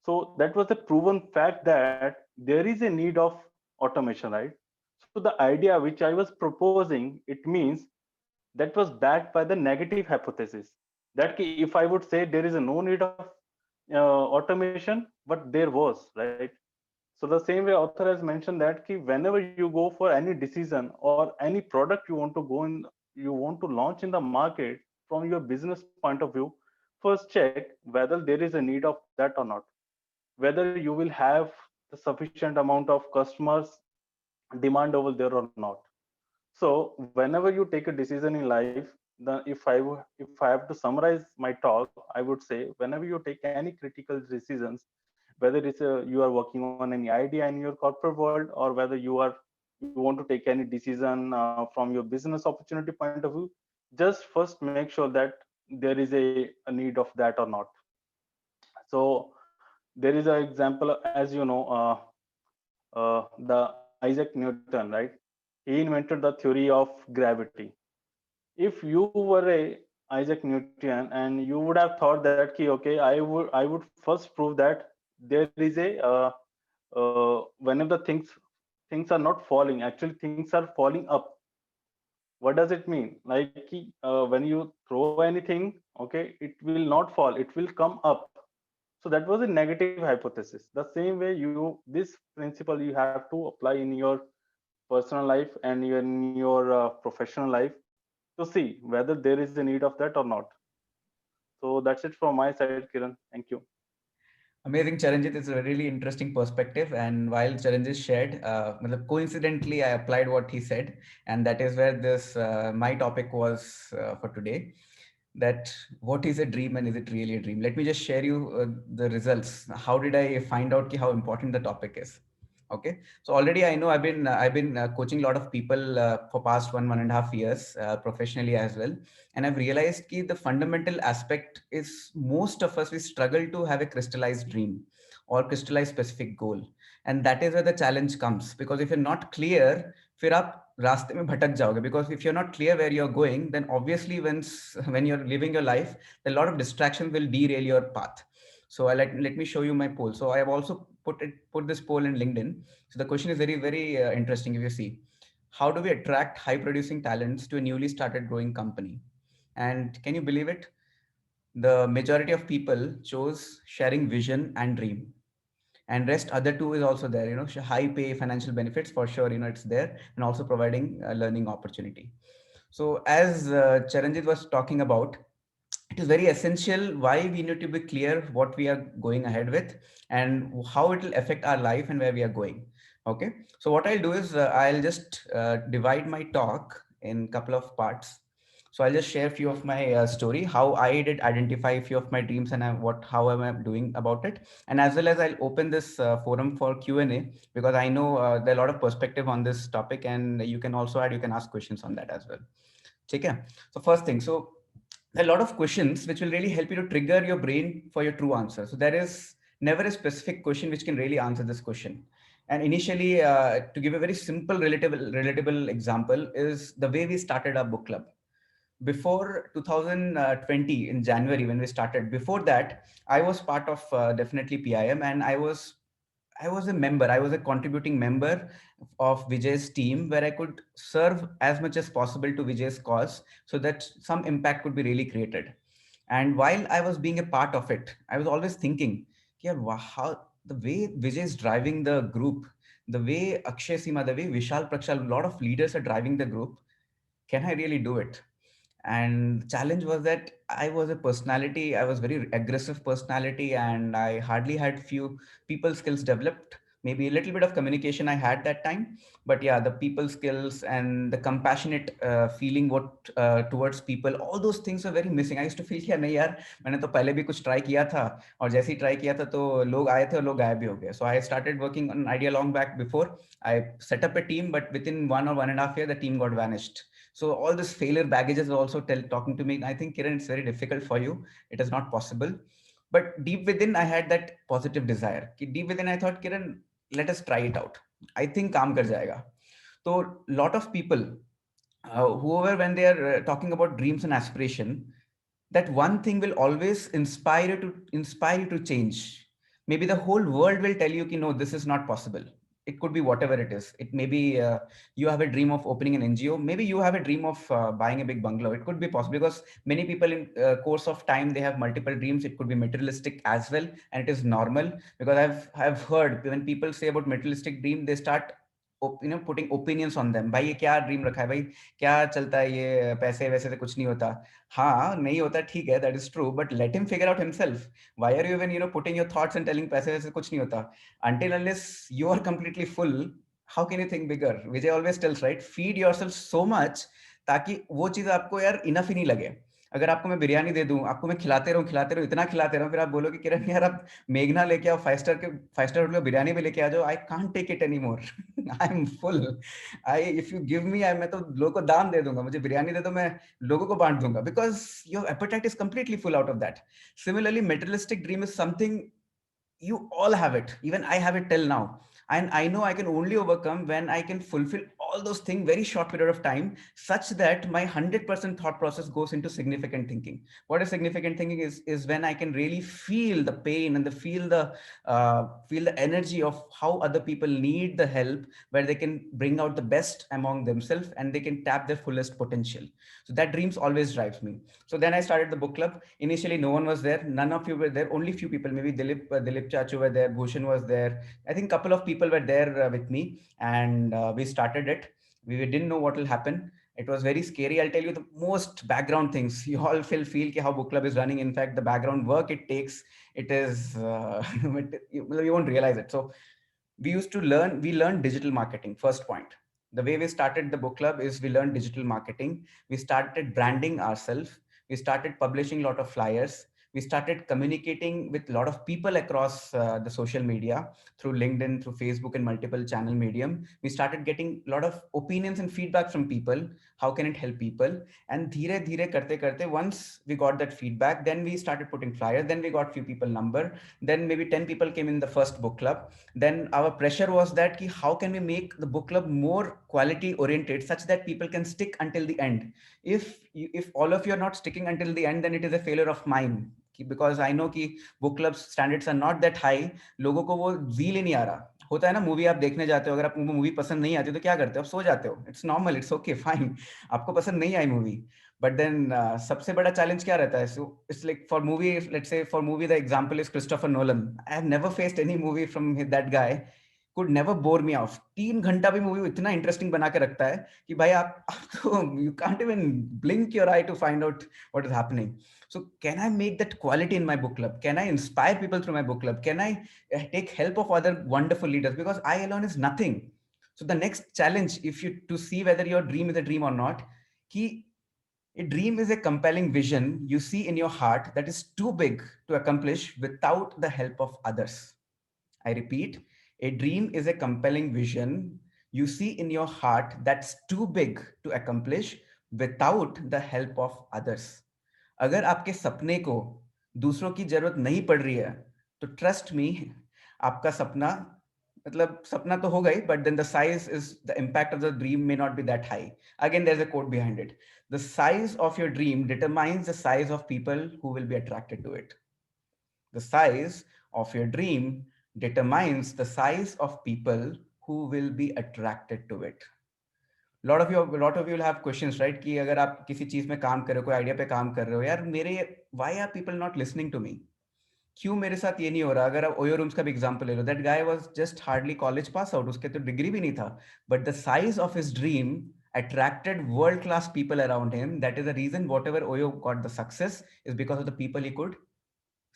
So that was a proven fact that there is a need of automation, right? So the idea which I was proposing, it means that was backed by the negative hypothesis, that if I would say there is a no need of automation, but there was, right? So the same way author has mentioned that whenever you go for any decision or any product you want to launch in the market, from your business point of view, first check whether there is a need of that or not, whether you will have the sufficient amount of customers demand over there or not. So whenever you take a decision in life, if I have to summarize my talk, I would say whenever you take any critical decisions, whether you are working on any idea in your corporate world, or whether you want to take any decision from your business opportunity point of view, just first make sure that there is a need of that or not. So there is an example, as you know, the Isaac Newton, right? He invented the theory of gravity. If you were a Isaac Newton and you would have thought that okay, I would first prove that there is a whenever things are not falling, actually things are falling up. What does it mean? Like when you throw anything, okay, it will not fall, it will come up. So that was a negative hypothesis. The same way this principle you have to apply in your personal life and in your professional life, to see whether there is a need of that or not. So that's it from my side, Kiran. Thank you. Amazing, Charanjit. It's a really interesting perspective. And while Charanjit shared, coincidentally, I applied what he said. And that is where this my topic was for today. That what is a dream and is it really a dream? Let me just share you the results. How did I find out how important the topic is? Okay, so already I know I've been coaching a lot of people for past 1.5 years professionally as well, and I've realized that the fundamental aspect is most of us, we struggle to have a crystallized dream. or crystallize specific goal. And that is where the challenge comes, because if you're not clear, फिर आप रास्ते में भटक जाओगे, because if you're not clear where you're going, then obviously when you're living your life, a lot of distractions will derail your path. So let me show you my poll. So I have also put this poll in LinkedIn. So the question is very, very interesting. If you see, how do we attract high producing talents to a newly started growing company? And can you believe it? The majority of people chose sharing vision and dream, and rest other two is also there, high pay, financial benefits for sure, it's there, and also providing a learning opportunity. So as Charanjit was talking about, it is very essential why we need to be clear what we are going ahead with and how it will affect our life and where we are going. Okay, so what I'll do is I'll just divide my talk in a couple of parts. So I'll just share a few of my story, how I did identify a few of my dreams and how am I doing about it. And as well as I'll open this forum for Q&A, because I know there are a lot of perspective on this topic, and you can also you can ask questions on that as well. Okay. So first thing, so a lot of questions which will really help you to trigger your brain for your true answer. So there is never a specific question which can really answer this question. And initially, to give a very simple, relatable example, is the way we started our book club. Before 2020 in January, when we started, before that, I was part of definitely PIM, and I was a member. I was a contributing member of Vijay's team, where I could serve as much as possible to Vijay's cause, so that some impact could be really created. And while I was being a part of it, I was always thinking, yeah, how the way Vijay is driving the group, the way Akshay Sima, the way Vishal Prakshal, a lot of leaders are driving the group, can I really do it? And the challenge was that I was a personality, I was very aggressive personality, and I hardly had few people skills developed. Maybe a little bit of communication I had that time, but yeah, the people skills and the compassionate feeling towards people, all those things were very missing. I used to feel कि नहीं यार, मैंने तो पहले भी कुछ try किया था, और जैसे ही try किया था तो लोग आए थे और लोग गायब भी हो गए. So I started working on an idea long back before. I set up a team, but within 1 or 1.5 years, the team got vanished. So all this failure baggages are also talking to me. I think, Kiran, it's very difficult for you. It is not possible. But deep within, I had that positive desire. Deep within, I thought, Kiran, let us try it out. I think kaam kar jayega. So lot of people, whoever, when they are talking about dreams and aspiration, that one thing will always inspire you to change. Maybe the whole world will tell you, no, this is not possible. It could be whatever it is. It may be you have a dream of opening an NGO. Maybe you have a dream of buying a big bungalow. It could be possible, because many people in course of time, they have multiple dreams. It could be materialistic as well. And it is normal, because I've heard when people say about materialistic dream, they start putting opinions on them. भाई ये क्या dream रखा है, भाई क्या चलता है, ये पैसे वैसे से कुछ नहीं होता. हाँ, नहीं होता, ठीक है, that is true, but let him figure out himself. Why are you even putting your thoughts and telling पैसे वैसे कुछ नहीं होता? Until unless you are completely full, how can you think bigger? Vijay always tells, right, feed yourself so much ताकि वो चीज आपको यार इनफ ही नहीं लगे. अगर आपको मैं बिरयानी दे दूं, आपको मैं खिलाते रहूं, इतना खिलाते रहूं, फिर आप बोलोगे किरण यार आप मेघना लेके आओ, 5 स्टार होटल में बिरयानी भी लेके आ जाओ. I can't take it any more. I am full. If you give me, मैं तो लोगों को दान दे दूंगा. मुझे बिरयानी दे दो, मैं लोगों को बांट दूंगा, because your apatite is completely full out of that. Similarly, materialistic dream is something you all have it. Even I have it till now. And I know I can only overcome when I can fulfill all those things very short period of time, such that my 100% thought process goes into significant thinking. What is significant thinking is when I can really feel the pain and feel the energy of how other people need the help, where they can bring out the best among themselves and they can tap their fullest potential. So that dreams always drives me. So then I started the book club. Initially, no one was there. None of you were there. Only few people. Maybe Dilip Chachu were there. Bhushan was there. I think a couple of people were there with me, and we started it. We didn't know what will happen. It was very scary. I'll tell you the most background things. You all feel how book club is running. In fact, the background work it takes, it is, you won't realize it. So we learned digital marketing. First point. The way we started the book club is we learned digital marketing. We started branding ourselves. We started publishing a lot of flyers. We started communicating with a lot of people across the social media through LinkedIn, through Facebook, and multiple channel medium. We started getting a lot of opinions and feedback from people. How can it help people? And धीरे धीरे करते करते, once we got that feedback, then we started putting flyers. Then we got few people number. Then maybe 10 people came in the first book club. Then our pressure was that how can we make the book club more quality oriented such that people can stick until the end. If all of you are not sticking until the end, then it is a failure of mine. Because I know कि book club standards are not that high. लोगों को वो zeal ही नहीं आ रहा. होता है ना, movie आप देखने जाते हो, अगर आपको मूवी पसंद नहीं आती तो क्या करते हो? आप सो जाते हो. It's normal, it's okay, fine. आपको पसंद नहीं आई मूवी, बट देन सबसे बड़ा चैलेंज क्या रहता है? So it's like for movie, let's say for movie the example is Christopher Nolan. I have never faced any movie from that guy. could never bore me off. 3 घंटा भी movie इतना interesting बना के रखता है कि भाई आप तो you can't even blink your eye to find out what is happening. So can I make that quality in my book club? Can I inspire people through my book club? Can I take help of other wonderful leaders? Because I alone is nothing. So the next challenge, if you to see whether your dream is a dream or not, a dream is a compelling vision you see in your heart that is too big to accomplish without the help of others. I repeat, a dream is a compelling vision you see in your heart that's too big to accomplish without the help of others. अगर आपके सपने को दूसरों की जरूरत नहीं पड़ रही है तो ट्रस्ट मी, आपका सपना मतलब सपना तो होगा ही, but then the size is the impact of the dream may not be that high. Again, there's a quote behind it. The size of your dream determines the size of people who will be attracted to it. The size of your dream determines the size of people who will be attracted to it. lot of you will have questions, right? कि अगर आप किसी चीज में काम कर रहे हो, कोई आइडिया पे काम कर रहे हो, यार मेरे why are people not listening to me? क्यों मेरे साथ ये नहीं हो रहा? अगर आप ओयो रूम्स का भी एग्जांपल ले लो, that guy was just hardly college pass out, उसके तो डिग्री भी नहीं था, but the size of his dream attracted world class people around him. That is the reason whatever Oyo got the success is because of the people he could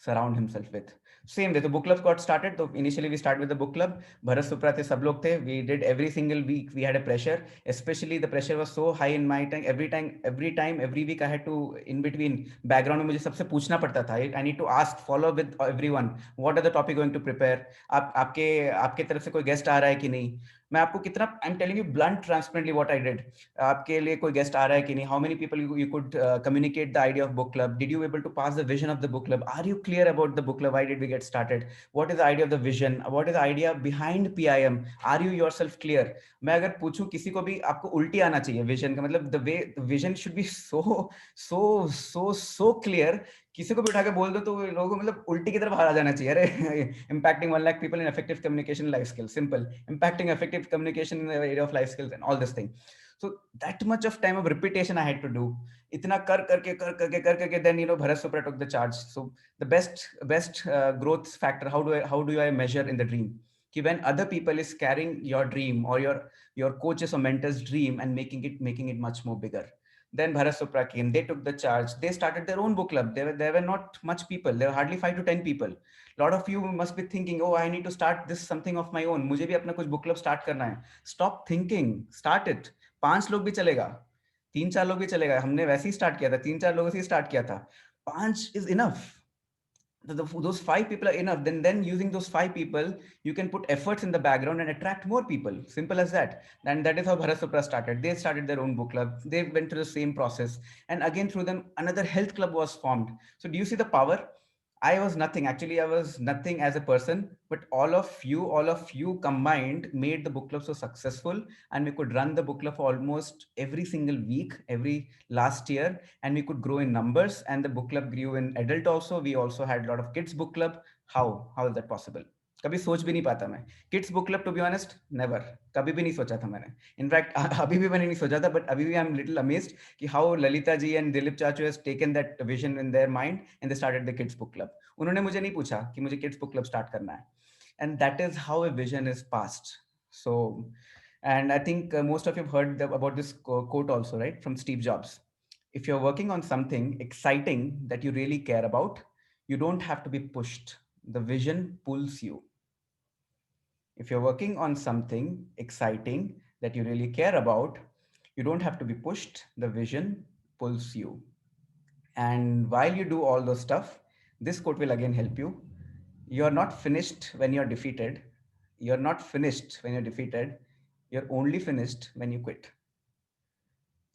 surround himself with. Same way, the book club got started. So initially we started with the book club. Bharat Supra the sab log the. We did every single week. We had a pressure. Especially the pressure was so high in my time. Every week I had to, in between background में मुझे सबसे पूछना पड़ता था. I need to ask, follow with everyone. What are the topic going to prepare? आपके तरफ से कोई guest आ रहा है कि नहीं? मैं आपको कितना, I'm telling you blunt, transparently what I did. आपके लिए कोई guest आ रहा है कि नहीं? How many people you could communicate the idea of book club? Did you able to pass the vision of the book club? Are you clear about the book club? Why did we get started? What is the idea of the vision? What is the idea behind PIM? Are you yourself clear? मैं अगर पूछूं किसी को भी, आपको उल्टी आना चाहिए विजन का, मतलब the way the vision should be so clear. किसी को भी उठा के बोल दो तो लोगों को मतलब उल्टी की तरफ आ जाना चाहिए. अरे impacting 1 lakh people in effective communication life skills, simple. Impacting effective communication in the area of life skills and all this thing. So that much of time of repetition I had to do. इतना कर करके then Bharat Supra took the charge. So the best growth factor, how do I measure in the dream? Ki when other people is carrying your dream or your coaches or mentors dream and making it much more bigger. Then Bharat Supra came, they took the charge, they started their own book club. There were not much people, there were hardly 5 to 10 people. A lot of you must be thinking, oh, I need to start this something of my own. मुझे भी अपना कुछ book club start करना है. Stop thinking, start it. 5 लोग भी चलेगा, 3-4 लोग भी चलेगा. हमने वैसे ही स्टार्ट किया था, 3-4 लोगों से ही स्टार्ट किया था. 5 is enough. Those 5 people are enough. Then using those 5 people, you can put efforts in the background and attract more people. Simple as that. And that is how Bharat Supra started. They started their own book club. They went through the same process. And again, through them, another health club was formed. So do you see the power? I was nothing. Actually, I was nothing as a person, but all of you combined made the book club so successful, and we could run the book club for almost every single week, every last year, and we could grow in numbers, and the book club grew in adult also. We also had a lot of kids book club. How is that possible? कभी सोच भी नहीं पाता मैं. Kids book club, to be honest, never. कभी भी नहीं सोचा था मैंने. In fact, अभी भी मैंने नहीं सोचा था, but अभी भी I'm little amazed कि how Lalita ji and Dilip Chachu has taken that vision in their mind and they started the kids book club. उन्होंने मुझे नहीं पूछा कि मुझे kids book club start करना है. And that is how a vision is passed. So, and I think most of you have heard about this quote also, right? From Steve Jobs. If you're working on something exciting that you really care about, you don't have to be pushed. The vision pulls you. If you're working on something exciting that you really care about, you don't have to be pushed. The vision pulls you. And while you do all those stuff, This quote will again help you. You're not finished when you're defeated. You're not finished when you're defeated. You're only finished when you quit.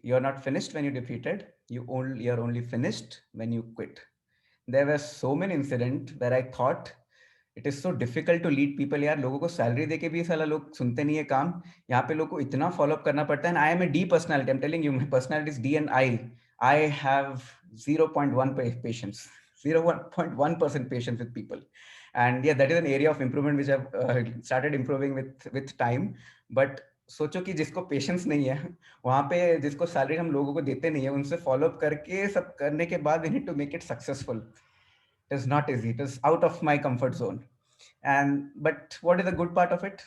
You're not finished when you're defeated. You're only finished when you quit. There were so many incidents where I thought it is so difficult to lead people. यार लोगों को salary देके भी साला लोग सुनते नहीं है काम. यहाँ पे लोगों को इतना फॉलो अप करना पड़ता है. And I am a D personality. I'm telling you, my personality is D and I have 0.1 patience, 0.1% patience with people. And yeah, that is an area of improvement which I've started improving with time. But सोचो कि जिसको patience नहीं है वहां पे जिसको salary हम लोगों को देते नहीं है उनसे फॉलो अप करके सब करने के बाद we need to make it successful. It is not easy. It is out of my comfort zone. But what is the good part of it?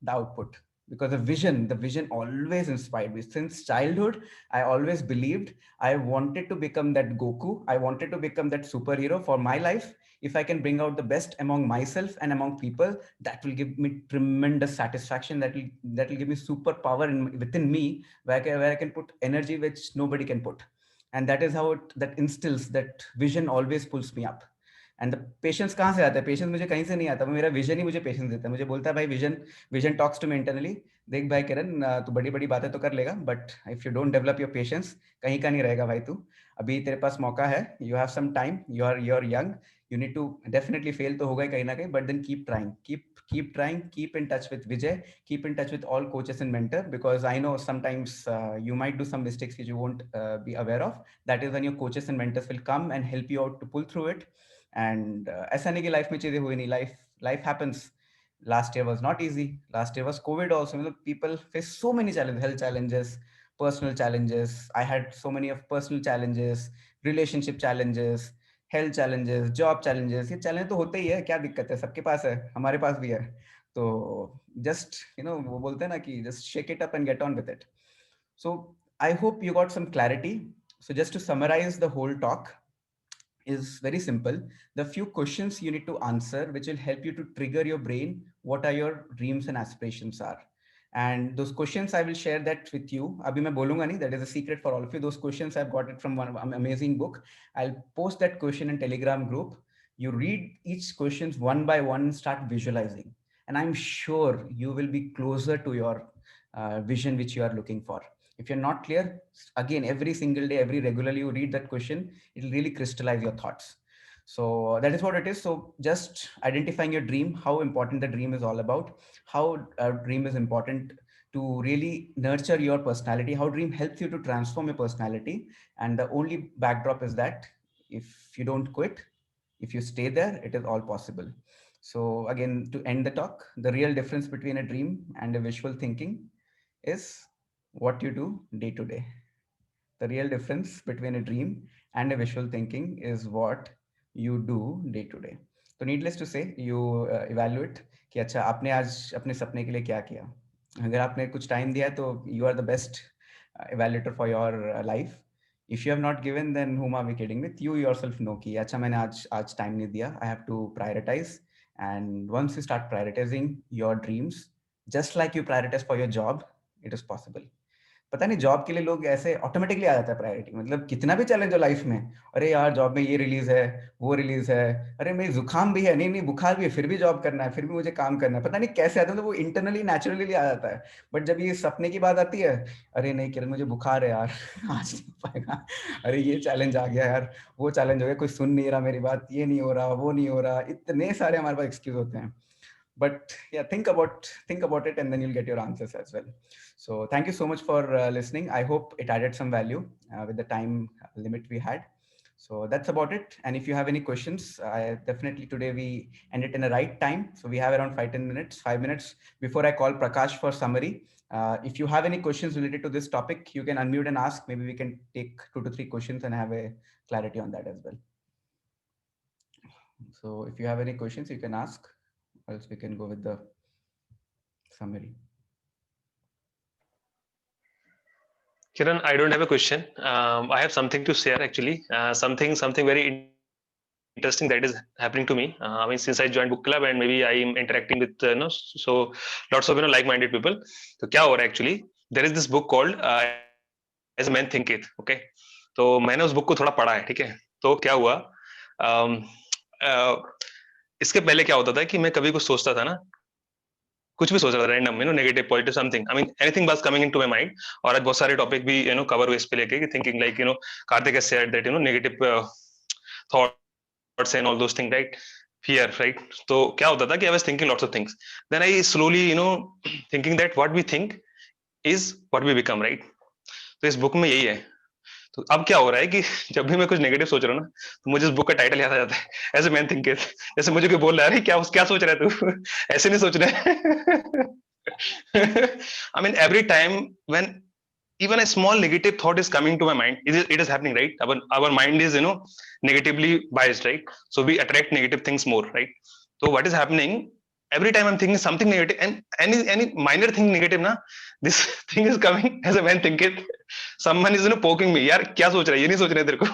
The output. Because the vision always inspired me. Since childhood, I always believed I wanted to become that Goku. I wanted to become that superhero for my life. If I can bring out the best among myself and among people, that will give me tremendous satisfaction. That will give me superpower within me, where I can put energy which nobody can put. And that is how that instills, that vision always pulls me up. And the patience कहाँ से आता है? Patience मुझे कहीं से नहीं आता. वो मेरा विजन ही मुझे पेशेंस देता है. मुझे बोलता है भाई vision talks to me internally. देख भाई किरण, तू बड़ी बड़ी बातें तो कर लेगा, but if you don't develop your patience, कहीं का नहीं रहेगा भाई तू. अभी तेरे पास मौका है. You have some time. You are young. You need to definitely fail तो होगा ही कहीं ना कहीं, but then keep trying. Keep trying. Keep in touch with Vijay. Keep in touch with all coaches and mentor, because I know sometimes you might do some mistakes which you won't be aware of. That is when your coaches and mentors will come and help you out to pull through it. And ऐसा नहीं कि life में चीजें हुई नहीं. Life happens. Last year was not easy. Last year was COVID also. People face so many challenges, health challenges, personal challenges. I had so many of personal challenges, relationship challenges, health challenges, job challenges. ये challenge तो होते ही है. क्या दिक्कत है? सबके पास है, हमारे पास भी है. तो जस्ट वो बोलते हैं ना कि just shake it up and get on with it. So I hope you got some clarity. So just to summarise the whole talk is very simple. The few questions you need to answer which will help you to trigger your brain what are your dreams and aspirations are. And those questions I will share that with you. Abhi main bolunga nahi, that is a secret for all of you. Those questions I've got it from one amazing book. I'll post that question in Telegram group. You read each questions one by one, start visualizing, and I'm sure you will be closer to your vision which you are looking for. If you're not clear, again, every single day, regularly you read that question, it will really crystallize your thoughts. So that is what it is. So just identifying your dream, how important the dream is all about, how a dream is important to really nurture your personality, how dream helps you to transform your personality. And the only backdrop is that if you don't quit, if you stay there, it is all possible. So again, to end the talk, the real difference between a dream and a visual thinking is what you do day to day. The real difference between a dream and a visual thinking is what you do day to day. So needless to say, you evaluate कि अच्छा आपने आज अपने सपने के लिए क्या किया. अगर आपने कुछ टाइम दिया तो you are the best evaluator for your life. If you have not given, then whom are we kidding with? You yourself know कि अच्छा मैंने आज टाइम नहीं दिया. I have to prioritize. And once you start prioritizing your dreams, just like you prioritize for your job, it is possible. पता नहीं job के लिए लोग ऐसे ऑटोमेटिकली आ जाता है प्रायोरिटी. मतलब कितना भी चैलेंज हो लाइफ में, अरे यार जॉब में ये रिलीज है, वो रिलीज है, अरे मेरी जुकाम भी है, नहीं बुखार भी है, फिर भी जॉब करना है, फिर भी मुझे काम करना है. पता नहीं कैसे आता है, तो वो इंटरनली नेचुरली आ जाता है. बट जब ये सपने की बात आती है, अरे नहीं किरण मुझे बुखार है यार, आज नहीं हो पाएगा, अरे ये चैलेंज आ गया यार, वो चैलेंज हो गया, कोई सुन नहीं रहा मेरी बात, ये नहीं हो रहा, वो नहीं हो रहा. इतने सारे हमारे पास एक्सक्यूज होते हैं. But yeah, think about it, and then you'll get your answers as well. So thank you so much for listening. I hope it added some value with the time limit we had. So that's about it. And if you have any questions, definitely today we end it in the right time. So we have around 5 minutes before I call Prakash for summary. If you have any questions related to this topic, you can unmute and ask. Maybe we can take 2 to 3 questions and have a clarity on that as well. So if you have any questions, you can ask. Else we can go with the summary. Kiran, I don't have a question. I have something to share actually. Something very interesting that is happening to me. I mean, since I joined book club and maybe I am interacting with so lots of like-minded people. So क्या हो रहा है actually? There is this book called As a Man Thinketh. Okay. तो मैंने उस book को थोड़ा पढ़ा है. ठीक है. तो क्या हुआ? इसके पहले क्या होता था कि मैं कभी कुछ सोचता था ना, कुछ भी सोच रहा था random, negative positive something, I mean anything was coming into my mind. और आज बहुत सारे टॉपिक भी कवर हुए इस पे लेके, thinking like Kartik has said that negative thoughts and all those thing, right, fear, right? So क्या होता था कि I was thinking lots of things, then I slowly thinking that what we think is what we become, right? तो इस book में यही है. तो अब क्या हो रहा है कि जब भी मैं कुछ नेगेटिव सोच रहा हूँ ना, तो मुझे इस बुक का टाइटल याद आ जाता है, एज ए मैन थिंक. जैसे मुझे कोई बोल रहा है, अरे क्या सोच रहा है तू, ऐसे नहीं सोच रहे. I mean, every time when even a small negative thought is coming to my mind, it is happening, right? Our mind is negatively biased, right? So we attract negative things more, right? So what is happening, every time I'm thinking something negative, and any minor thing negative na, this thing is coming as a man thinking, someone is poking me, yaar kya soch raha hai, ye nahi soch raha tere ko.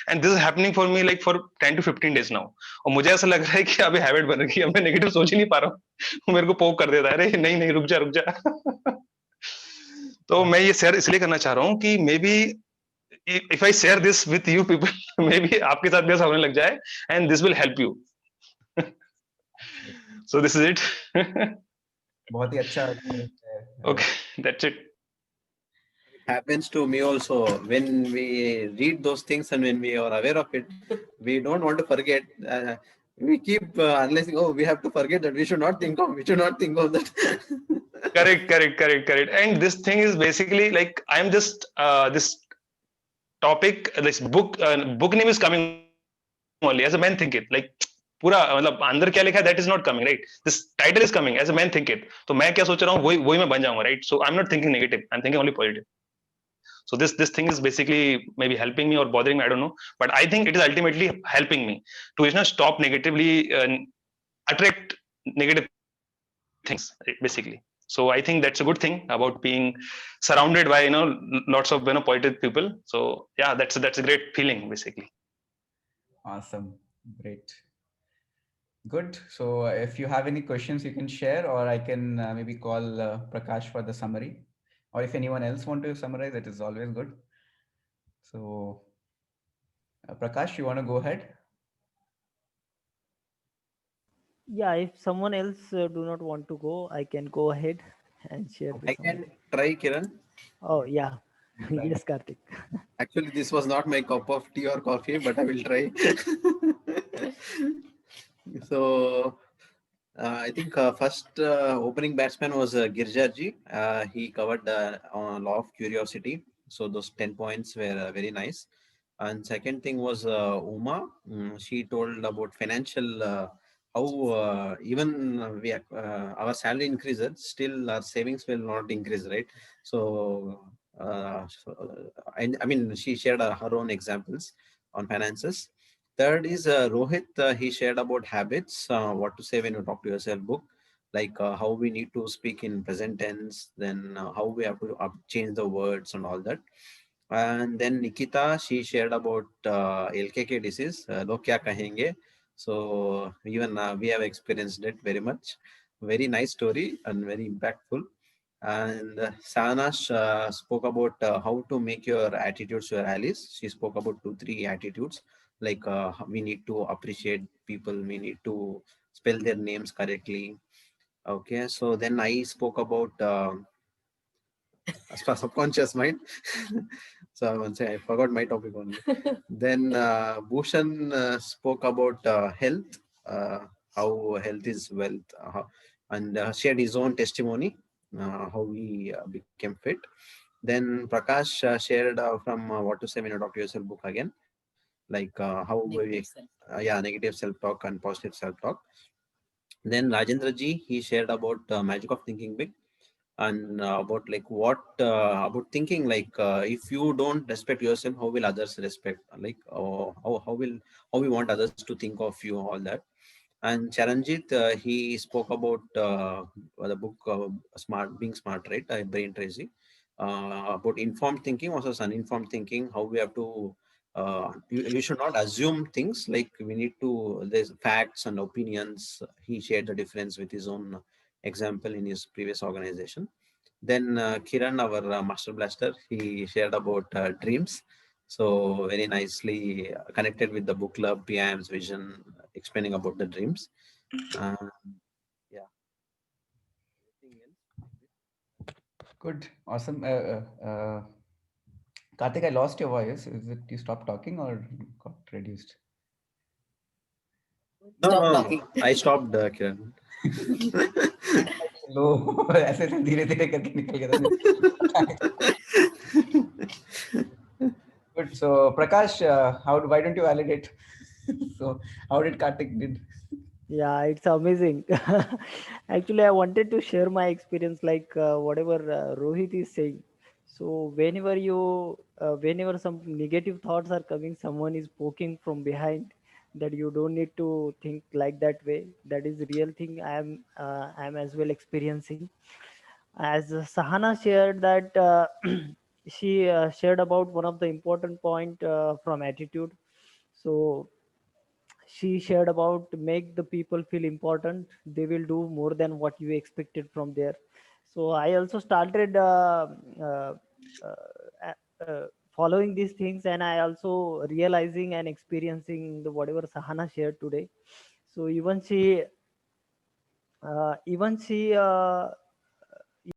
And this is happening for me like for 10 to 15 days now. और मुझे ऐसा लग रहा है कि अभी habit बन रही है, मैं नेगेटिव सोच ही नहीं पा रहा हूँ, मेरे को पोक कर देता है, अरे नहीं रुक जा. तो मैं ये शेयर इसलिए करना चाह रहा हूँ कि may be if I share this with you people, may be आपके साथ भी ऐसा होने लग जाए, and this will help you. So this is it. बहुत ही अच्छा. Okay, that's it. Happens to me also. When we read those things and when we are aware of it, we don't want to forget. We keep analyzing, oh, we have to forget that, we should not think of that. Correct. And this thing is basically like, I am just this topic, this book name is coming only as a man think it, like पूरा मतलब अंदर क्या लिखा है, that is not coming, right? This title is coming as a man think it. तो मैं क्या सोच रहा हूँ वही मैं बन जाऊंगा, right? So I'm not thinking negative, I'm thinking only positive. So this thing is basically maybe helping me or bothering me, I don't know, but I think it is ultimately helping me to stop negatively attract negative things, basically. So I think that's a good thing about being surrounded by lots of positive people. So yeah, that's a great feeling, basically. Awesome, great, good. So if you have any questions, you can share, or I can maybe call Prakash for the summary, or if anyone else want to summarize, it is always good. So Prakash, you want to go ahead? Yeah, if someone else do not want to go, I can go ahead and share the I can try, Kiran. Oh yeah. Yes, Karthik. Actually, this was not my cup of tea or coffee, but I will try. So I think first opening batsman was Girjarji. He covered law of curiosity. So those 10 points were very nice. And second thing was Uma. She told about financial, how even we our salary increases, still our savings will not increase, right? So I mean, she shared her own examples on finances. Third is Rohit. He shared about habits, what to say when you talk to yourself book, like how we need to speak in present tense, then how we have to change the words and all that. And then Nikita, she shared about LKK disease, log kya kahenge. So even we have experienced it very much. Very nice story and very impactful. And Sanash spoke about how to make your attitudes your allies. She spoke about 2-3 attitudes, like we need to appreciate people, we need to spell their names correctly. Okay, so then I spoke about subconscious mind. So once I forgot my topic only. Then Bhushan spoke about health, how health is wealth, and shared his own testimony, how he became fit. Then Prakash shared from what to say when you talk to yourself book again, like how negative self-talk and positive self-talk. Then Rajendra ji, he shared about magic of thinking big, and about like what about thinking like if you don't respect yourself, how will others respect, like how we want others to think of you, all that. And Charanjit, he spoke about the book Being Smart, right? Brain Tracy, about informed thinking versus uninformed thinking, how we have to you should not assume things, like we need to, there's facts and opinions. He shared the difference with his own example in his previous organization. Then Kiran, our master blaster, he shared about dreams. So very nicely connected with the book club, PIM's vision, explaining about the dreams. Yeah. Good. Awesome. Karthik, I lost your voice. Is it you stopped talking or got reduced? No, Stop no, talking. I stopped, Kiran. लो ऐसे धीरे धीरे करके निकल गया था. Good. So Prakash, why don't you validate? So how did Karthik did? Yeah, it's amazing. Actually, I wanted to share my experience, like whatever Rohit is saying. So whenever some negative thoughts are coming, someone is poking from behind. That you don't need to think like that way. That is real thing. I'm as well experiencing. As Sahana shared that she shared about one of the important point from attitude. So she shared about make the people feel important. They will do more than what you expected from there. So I also started uh, uh, following these things, and I also realizing and experiencing the whatever Sahana shared today. So even she